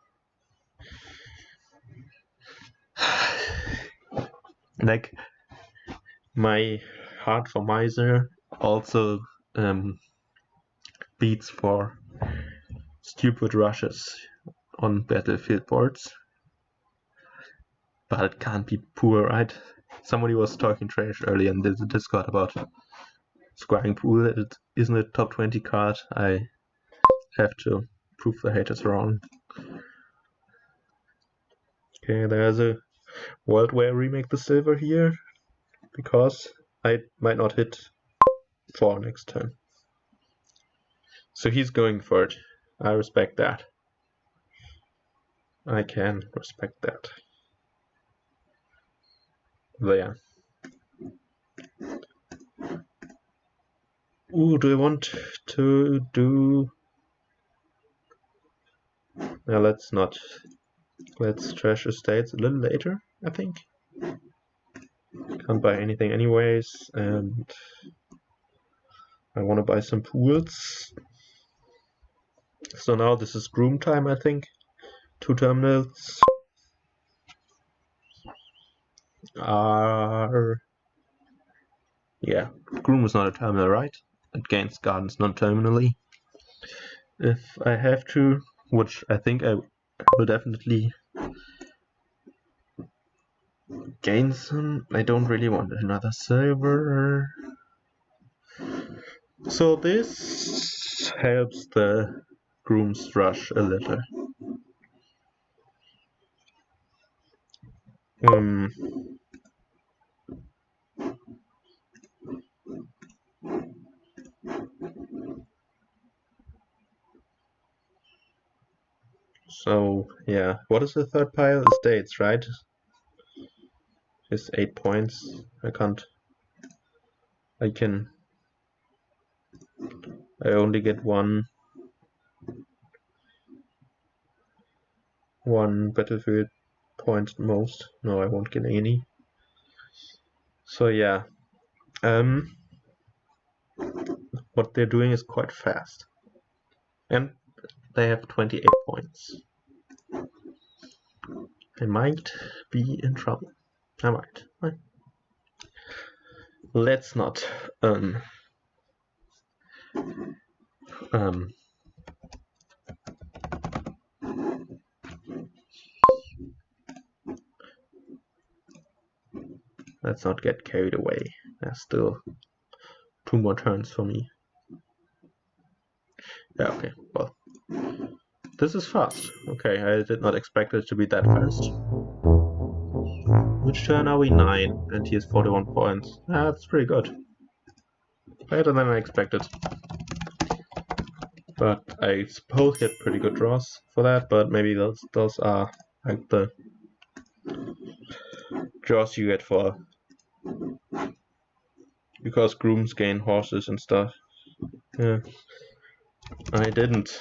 Like, my heart for Miser also beats for stupid rushes on Battlefield boards. But it can't be poor, right? Somebody was talking trash earlier in the Discord about Scrying Pool. It isn't a top 20 card. I have to prove the haters wrong. Okay, there's a World War remake the silver here, because I might not hit 4 next turn. So he's going for it. I respect that. I can respect that. There. Ooh, do I want to do... No, let's not. Let's trash estates a little later, I think. Can't buy anything anyways, and I want to buy some pools. So now this is Groom time, I think. 2 terminals are... Yeah, Groom is not a terminal, right? It gains gardens non-terminally. If I have to, which I think I will definitely gain some. I don't really want another silver. So this helps the Groom's rush a little. So yeah, what is the third pile? Estates, right? It's 8 points. I only get one battlefield point at most. No, I won't get any. So yeah, what they're doing is quite fast, and they have 28 points. I might be in trouble. I might. Let's not let's not get carried away. There's still 2 more turns for me. Yeah, okay, well, this is fast. Okay, I did not expect it to be that fast. Which turn are we? 9, and he has 41 points. That's pretty good. Better than I expected. But I suppose get pretty good draws for that, but maybe those are like the Draws you get 4. Because grooms gain horses and stuff. Yeah. I didn't.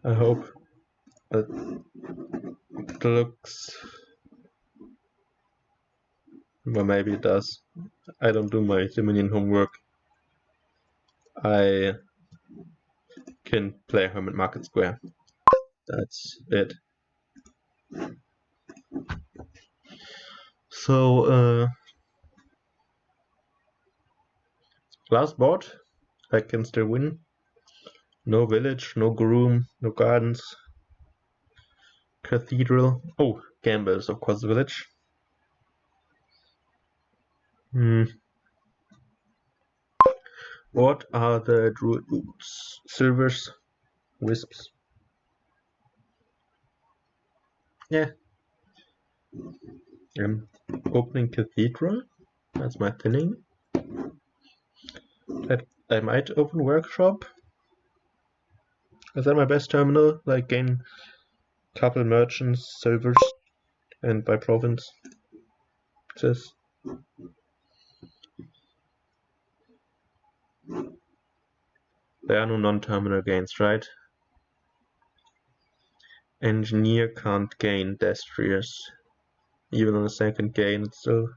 I hope it looks. Well, maybe it does. I don't do my Dominion homework. I can play Hermit Market Square. That's it. So, last board, I can still win. No village, no groom, no gardens. Cathedral. Oh, gamble is of course the village. What are the druid boots? Silvers, wisps. Yeah. Opening cathedral. That's my thinning. I might open workshop. Is that my best terminal? Like gain couple merchants, silvers, and by province. There are no non-terminal gains, right? Engineer can't gain destriers. Even on the second gain, it still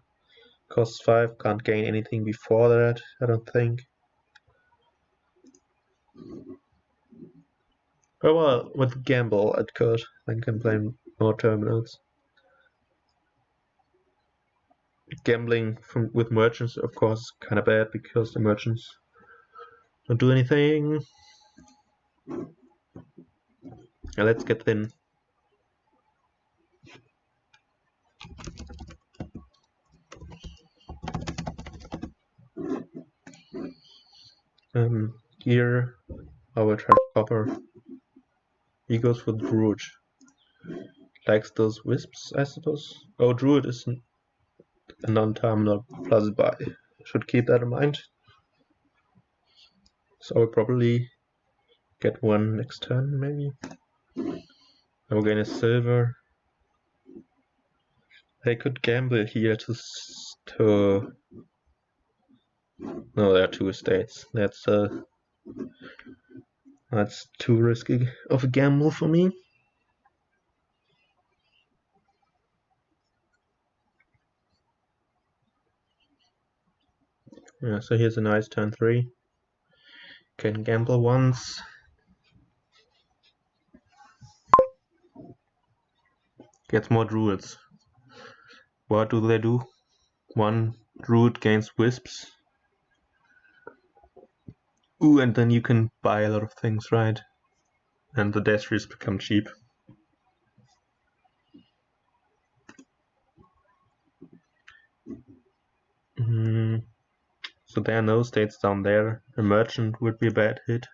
costs 5. Can't gain anything before that, I don't think. Oh well, with gamble it could. Then can play more terminals. Gambling with merchants, of course, kind of bad because the merchants don't do anything. Now let's get thin. Here I will try copper. He goes for druid. Likes those wisps, I suppose. Oh, druid is a non-terminal plus buy. Should keep that in mind. So I'll probably get one next turn, maybe. I'm going to silver. I could gamble here to. No, there are 2 estates. That's too risky of a gamble for me. Yeah, so here's a nice turn 3. Can gamble once. Gets more druids. What do they do? 1 druid gains wisps. Ooh, and then you can buy a lot of things, right? And the destriers become cheap. So there are no states down there. A merchant would be a bad hit.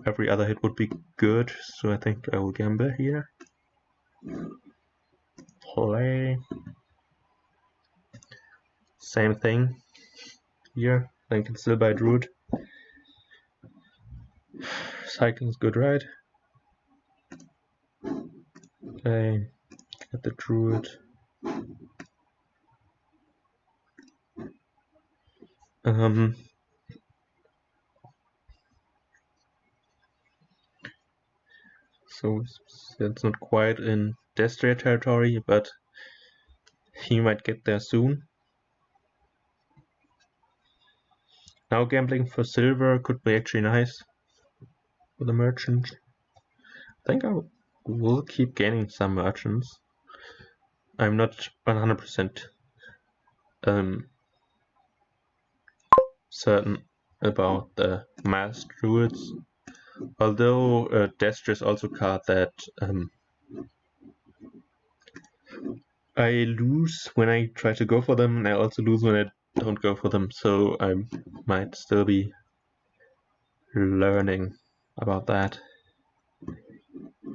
Every other hit would be good, so I think I will gamble here. Play. Same thing here. I can still buy druid. Cycling's good, right? Okay, get the druid. So it's not quite in Destrier territory, but he might get there soon. Now gambling for silver could be actually nice for the merchant. I think I will keep gaining some merchants. I'm not 100% certain about the mass druids. Although Destri is also a card that I lose when I try to go for them, and I also lose when I don't go for them, so I might still be learning about that.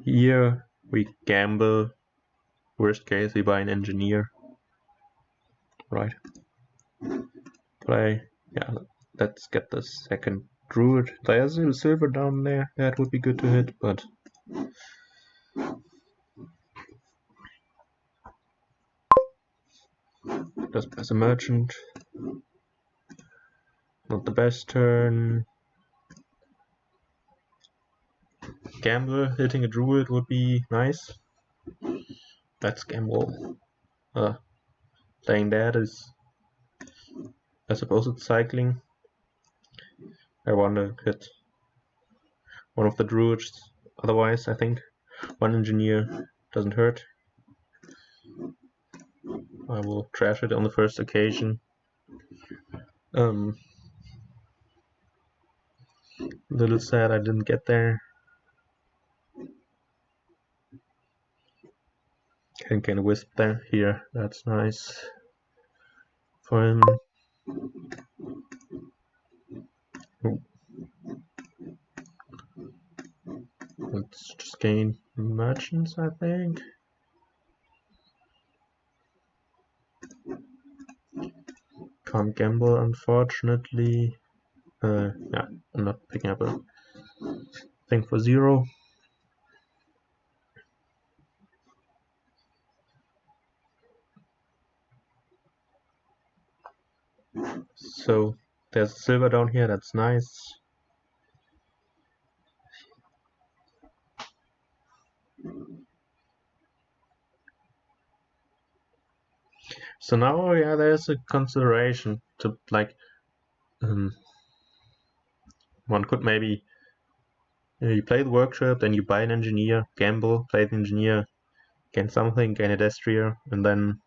Here we gamble. Worst case, we buy an engineer. right? But let's get the second druid. There's a silver down there. That would be good to hit, but just as a merchant, not the best turn. Gamble hitting a druid would be nice. Let's gamble. Playing that is, I suppose it's cycling. I want to hit one of the druids. Otherwise, I think one engineer doesn't hurt. I will trash it on the first occasion. Little sad I didn't get there. Can get a wisp there. Here, that's nice for him. Oh. Let's just gain merchants, I think. Can't gamble, unfortunately. Yeah, I'm not picking up a thing for 0. So there's silver down here, that's nice. So now, yeah, there's a consideration to, like, one could maybe, you play the workshop, then you buy an engineer, gamble, play the engineer, gain something, gain a destrier, and then,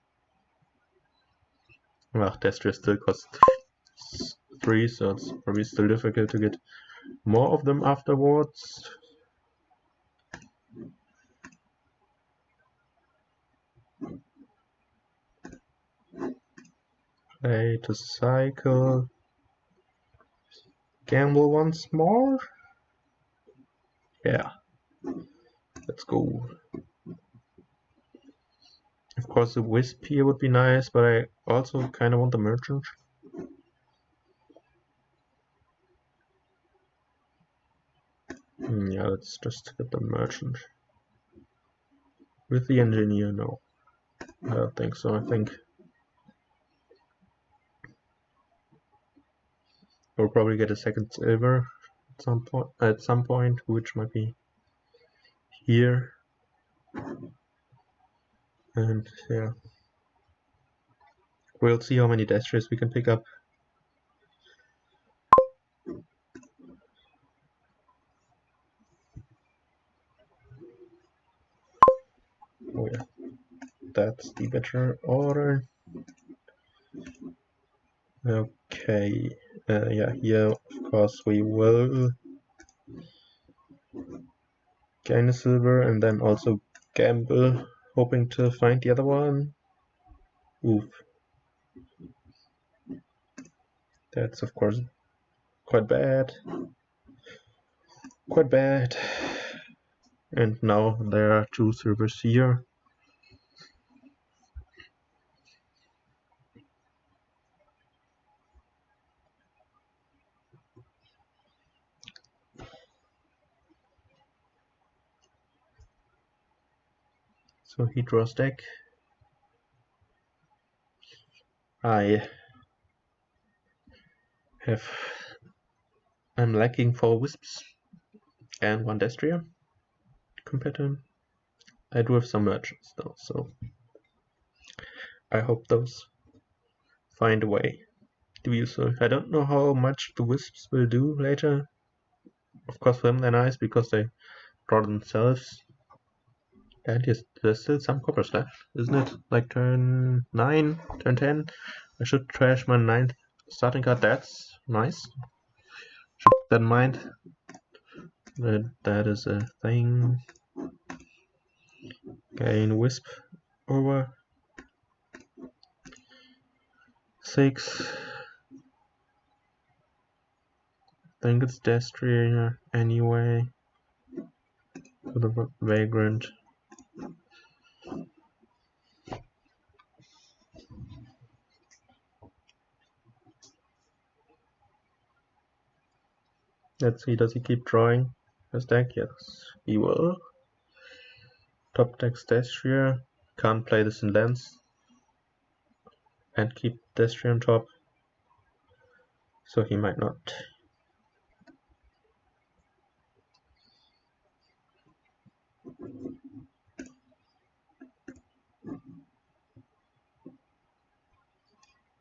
well, destrier still costs 3, so it's probably still difficult to get more of them afterwards. Play to cycle. Gamble once more. Yeah. Let's go. Of course, the wisp here would be nice, but I also kind of want the merchant. Yeah, let's just get the merchant. With the engineer, no. I don't think so. I think we'll probably get a second silver at some point, which might be here. And yeah, we'll see how many destriers we can pick up. Oh yeah, that's the better order. Okay, yeah, here of course we will gain a silver and then also gamble, hoping to find the other one. Oof. That's of course quite bad. Quite bad. And now there are 2 silvers here. So he draws deck. I'm lacking 4 wisps and 1 destrier compared to him. I do have some merchants though, so I hope those find a way to use so. I don't know how much the wisps will do later. Of course, for them they're nice because they draw themselves. And yes, there's still some coppers left, isn't it? Like turn 9, turn 10. I should trash my 9th starting card. That's nice. Should keep that in mind. That is a thing. Gain wisp over 6. I think it's destrier anyway. For the vagrant. Let's see, does he keep drawing his deck? Yes, he will. Top deck Destria. Can't play this in lands and keep Destria on top, so he might not.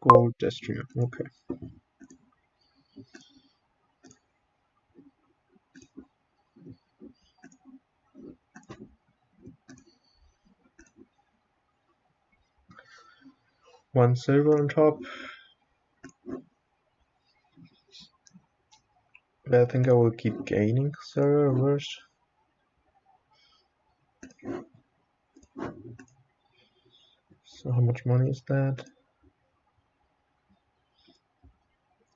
Gold Destria, okay. One silver on top. I think I will keep gaining silver first. So how much money is that?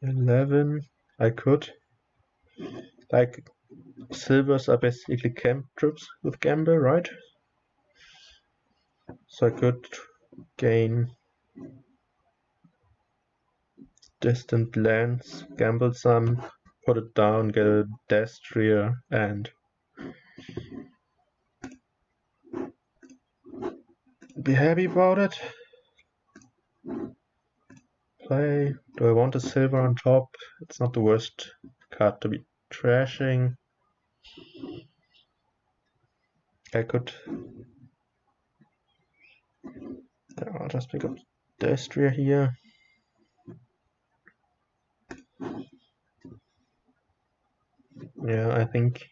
11. I could. Like, silvers are basically cantrips with gamble, right? So I could gain distant lands, gamble some, put it down, get a Destria, and be happy about it. Play. Do I want a silver on top? It's not the worst card to be trashing. I could. I'll just pick up Destria here. Yeah, I think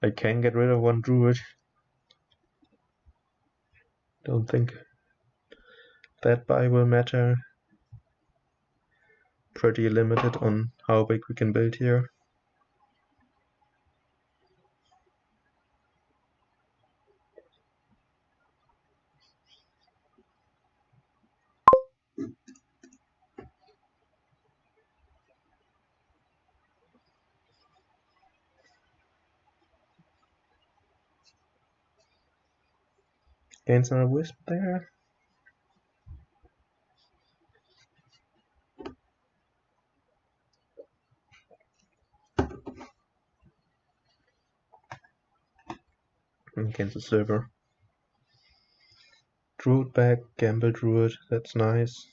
I can get rid of one druid. Don't think that buy will matter. Pretty limited on how big we can build here. Gains another wisp there. And gains a silver. Druid back, gamble druid, that's nice.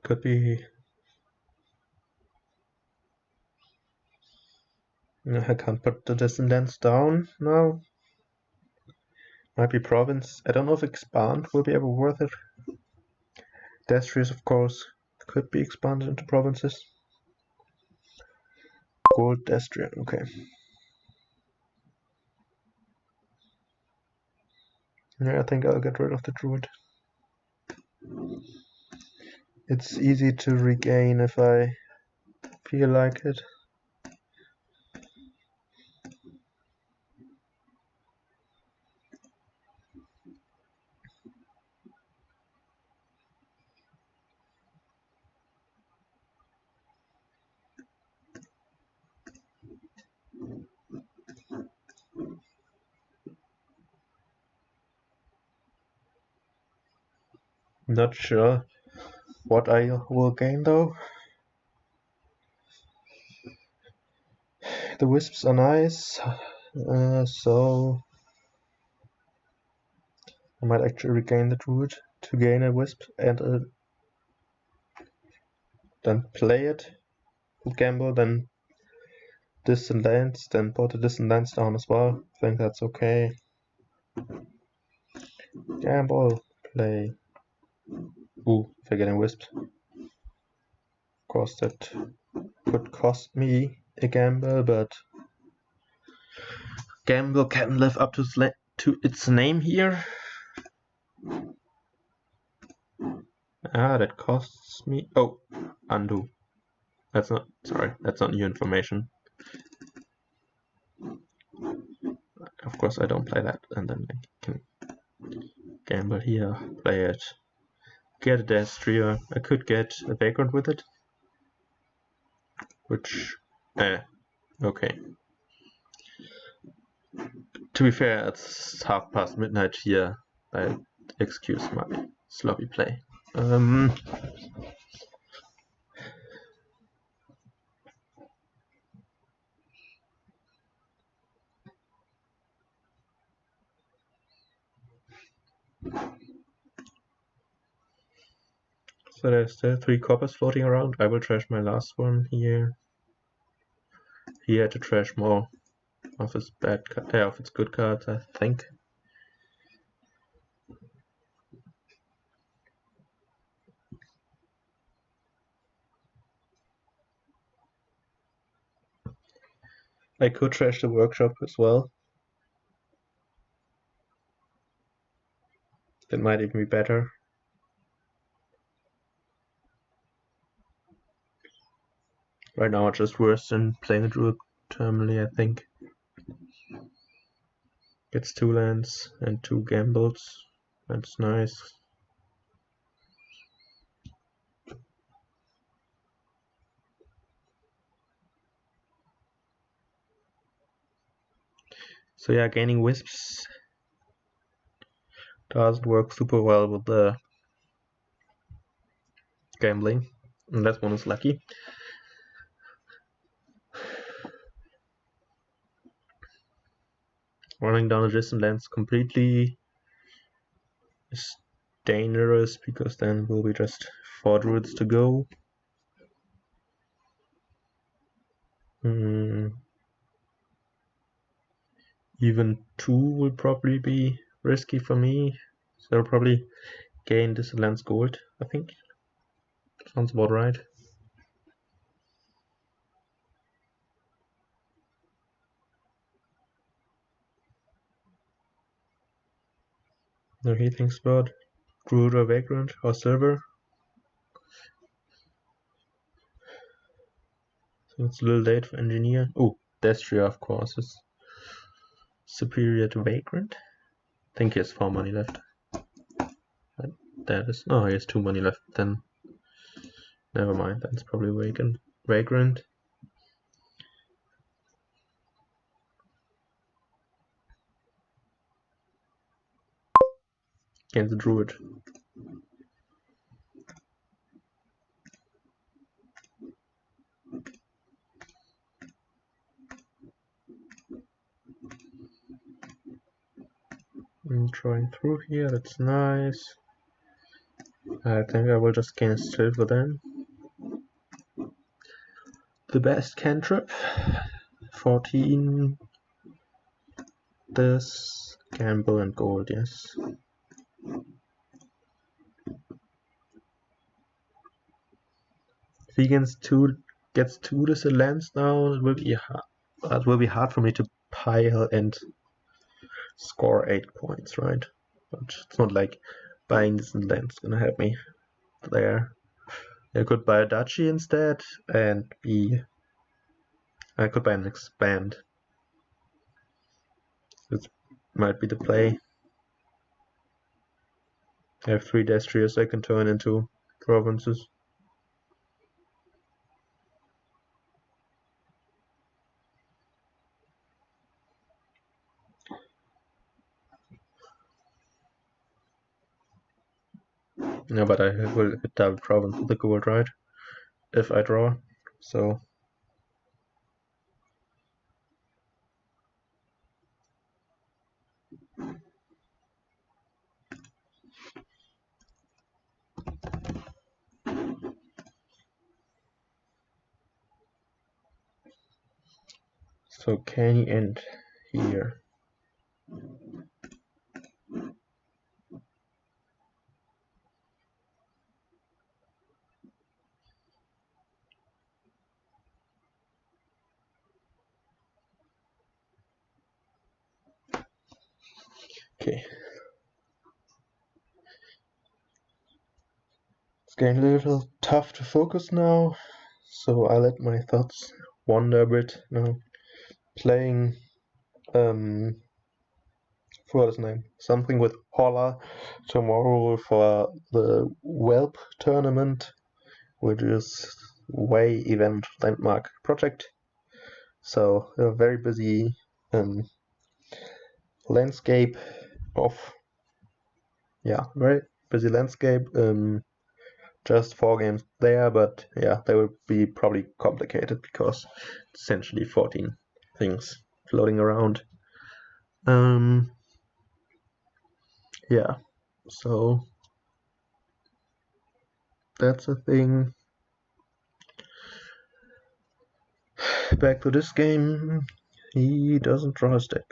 Could be. I can't put the distant lands down now. Might be province. I don't know if expand will be ever worth it. Destrius, of course, could be expanded into provinces. Gold Destria, okay. Yeah, I think I'll get rid of the druid. It's easy to regain if I feel like it. Not sure what I will gain though. The wisps are nice, so I might actually regain the druid to gain a wisp and then play it, gamble, then distant lands, then put the distant lands down as well. I think that's okay. Gamble, play. Ooh, forgetting wisps. Of course, that could cost me a gamble, but gamble can live up to its name here. Ah, that costs me. Oh, undo. That's not. Sorry, that's not new information. Of course, I don't play that, and then I can gamble here, play it, get a Destria. I could get a background with it, which, okay. To be fair, it's midnight here. I excuse my sloppy play. So there's still 3 coppers floating around. I will trash my last one here. He had to trash more of his of its good cards, I think. I could trash the workshop as well. That might even be better. Right now it's just worse than playing a druid terminally, I think. Gets 2 lands and 2 gambles. That's nice. So yeah, gaining wisps doesn't work super well with the gambling, unless one is lucky. Running down adjacent lands completely is dangerous, because then will be just 4 druids to go. Even 2 will probably be risky for me, so I'll probably gain this lands gold, I think. Sounds about right. Now he thinks about druid or vagrant or silver. So it's a little late for engineer. Oh, Destria of course is superior to vagrant. I think he has 4 money left. That is, oh, he has 2 money left, then never mind, that's probably vagrant. Against the druid. I'm drawing through here, that's nice. I think I will just gain silver then. The best cantrip. 14. This, gamble and gold, yes. If he gets 2 this lands now, it will be hard for me to pile and score 8 points, right? But it's not like buying this land's gonna help me there. I could buy a duchy instead, and I could buy an expand. This might be the play. I have 3 destriers I can turn into provinces. Yeah, but I will hit double province with the gold, right? If I draw. So can he end here? Okay. It's getting a little tough to focus now, so I let my thoughts wander a bit now. Playing what is his name? Something with Holla tomorrow for the Whelp tournament, which is way event landmark project. So a very busy landscape of, yeah, very busy landscape. Just 4 games there, but yeah, they will be probably complicated because it's essentially 14 things floating around. Yeah, so that's a thing. Back to this game. He doesn't draw his deck.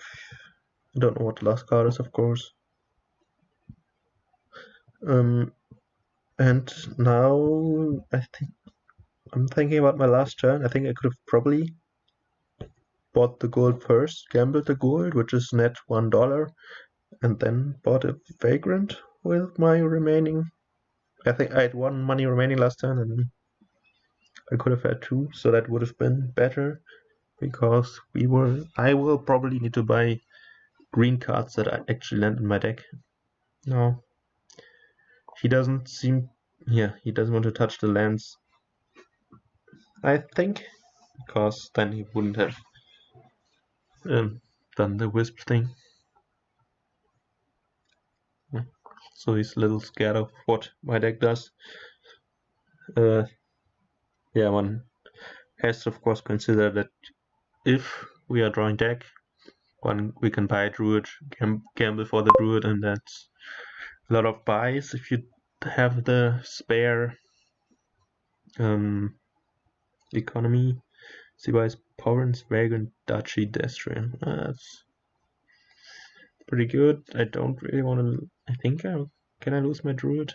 I don't know what the last card is, of course. And now I'm thinking about my last turn. I think I could have probably bought the gold first, gambled the gold, which is net $1, and then bought a vagrant with my remaining. I think I had 1 money remaining last turn, and I could have had 2, so that would have been better. Because I will probably need to buy green cards that I actually land in my deck. No. He doesn't seem, yeah, he doesn't want to touch the lands, I think, because then he wouldn't have done the wisp thing. So he's a little scared of what my deck does. Yeah, one has to of course consider that if we are drawing deck, we can buy a druid, gamble for the druid, and that's a lot of buys if you have the spare economy. See buys Porrens, Vagrant, Duchy, Destrian. That's pretty good. I don't really want to. I think can I lose my druid?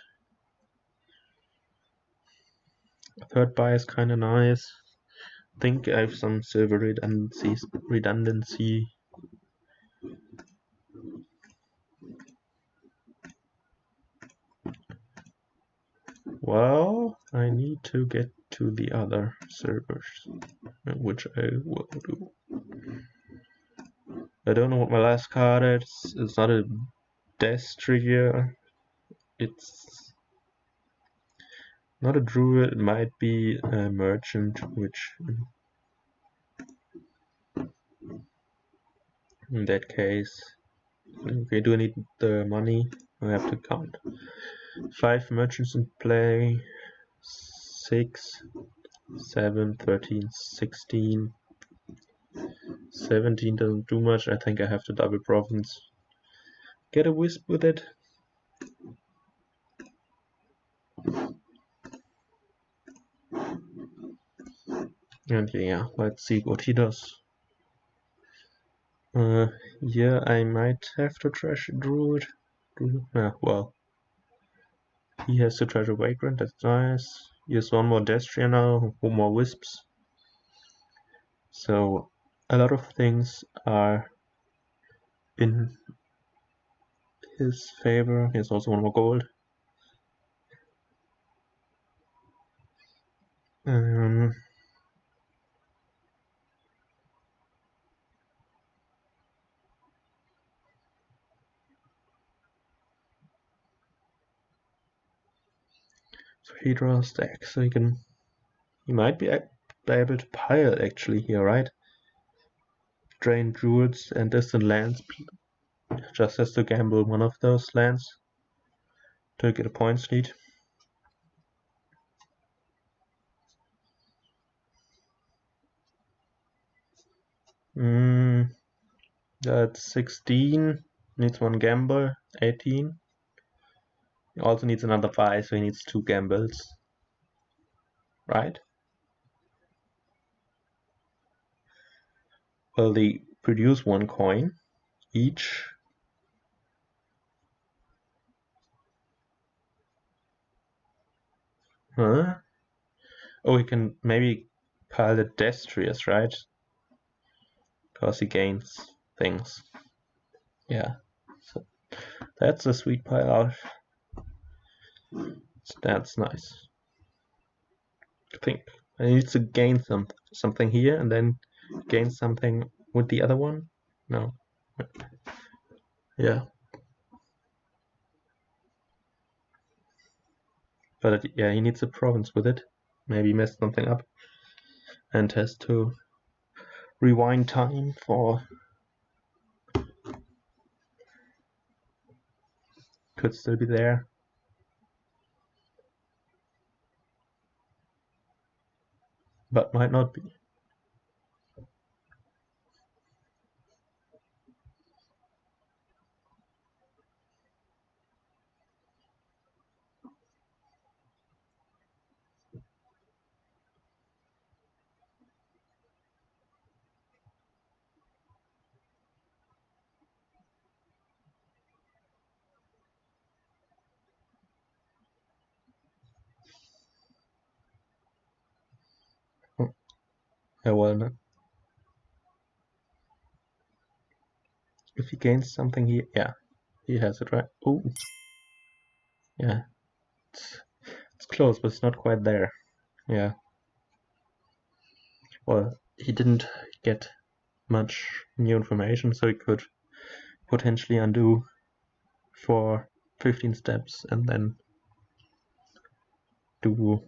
A third buy is kind of nice. I think I have some silver redundancy. Well, I need to get to the other servers, which I will do. I don't know what my last card is. It's not a Destria. It's not a druid. It might be a merchant, which in that case, okay, do I need the money? I have to count. 5 merchants in play. 6, 7, 13, 16. 17 doesn't do much. I think I have to double province. Get a wisp with it. And yeah, let's see what he does. Yeah, I might have to trash a druid. Well, he has to trash a vagrant. That's nice. He has 1 more Destria now, 4 more wisps. So a lot of things are in his favor. He has also 1 more gold. So he draws deck, so he might be able to pile actually here, right? Drain druids and distant lands. Just has to gamble 1 of those lands to get a points lead. That's 16. Needs 1 gamble. 18. He also needs another buy, so he needs 2 gambles. Right? Well, they produce 1 coin each. Huh? Oh, he can maybe pile the Destrius, right? Because he gains things. Yeah. So that's a sweet pile out. That's nice. I think I need to gain something here and then gain something with the other one. No. Yeah. But yeah, he needs a province with it. Maybe messed something up and has to rewind time for Could still be there. But might not be. Oh, yeah, well, no. If he gains something here, yeah, he has it, right? Oh, yeah, it's close, but it's not quite there. Yeah. Well, he didn't get much new information, so he could potentially undo for 15 steps and then do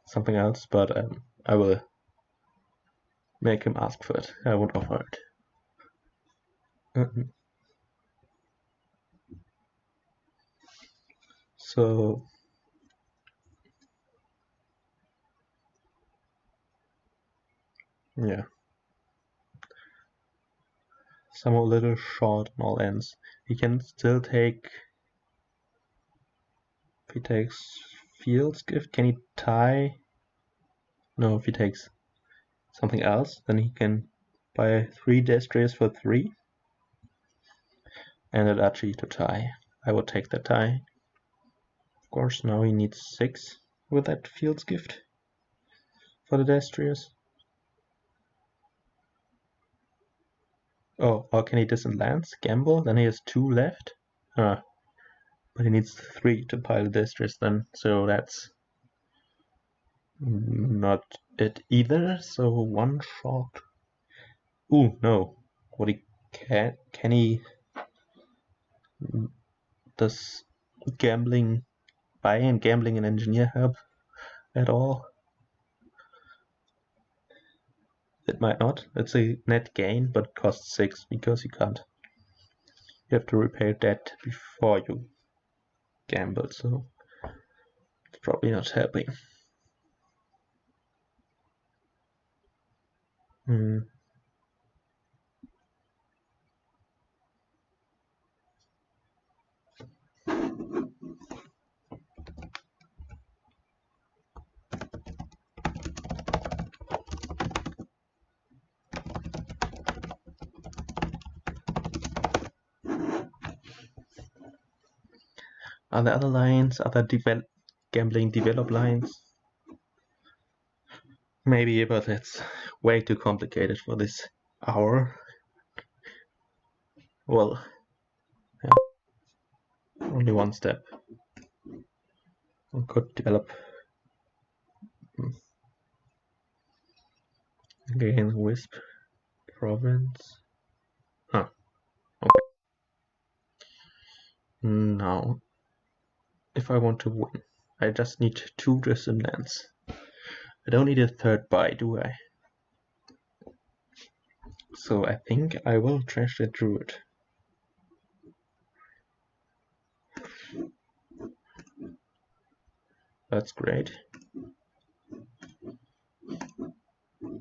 something else, but I will make him ask for it. I won't offer it. So yeah, some a little short on all ends. He can still take. If he takes Field's Gift, can he tie? No, if he takes something else, then he can buy 3 Destroyers for 3 and an Archie to tie. I would take that tie. Of course, now he needs 6 with that Field's Gift for the Destroyers. Oh, or can he distant lands? Gamble? Then he has 2 left. But he needs 3 to pile the Destroyers then, so that's not it either. So 1 shot. Ooh, no. What he can he? Does buying and gambling an engineer help at all? It might not. It's a net gain, but costs 6 because you can't. You have to repay debt before you gamble, so it's probably not helping. Are there other lines, other gambling develop lines? Maybe, but it's way too complicated for this hour. Well, yeah. Only 1 step. One could develop again Wisp province. Huh. Okay. Now, if I want to win, I just need 2 distant lands. I don't need a 3rd buy, do I? So I think I will trash the druid. That's great.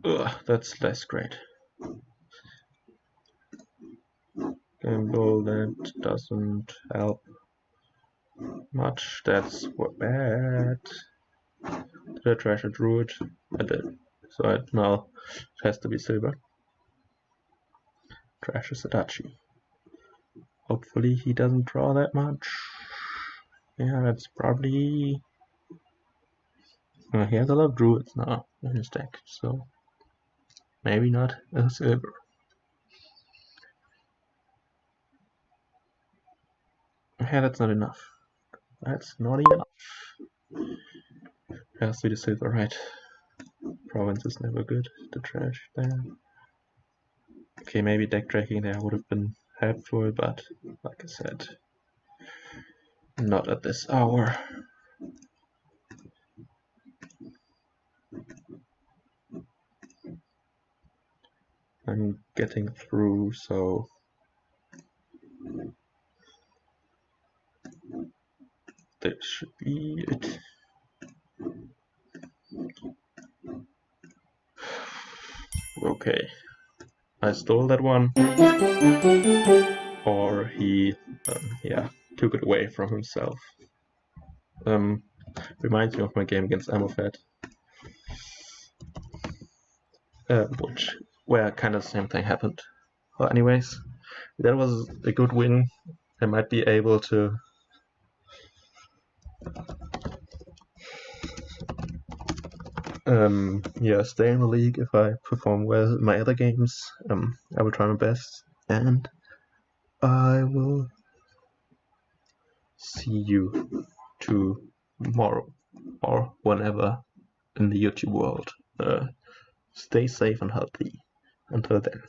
Ugh, that's less great. Gamble, that doesn't help much. That's bad. Did I trash a druid? I did. So now it has to be silver. Trash is a duchy. Hopefully he doesn't draw that much. Yeah, that's probably. He has a lot of druids now in his deck, so maybe not a silver. Yeah, that's not enough. That's not enough. Has to be the silver, right? Province is never good to trash there. Okay, maybe deck tracking there would have been helpful, but like I said, not at this hour. I'm getting through, so this should be it. Okay, I stole that one, or he, yeah, took it away from himself. Reminds me of my game against Amofed, where kind of the same thing happened. Well, anyways, that was a good win. I might be able to stay in the league if I perform well in my other games. I will try my best, and I will see you tomorrow or whenever in the YouTube world. Stay safe and healthy. Until then.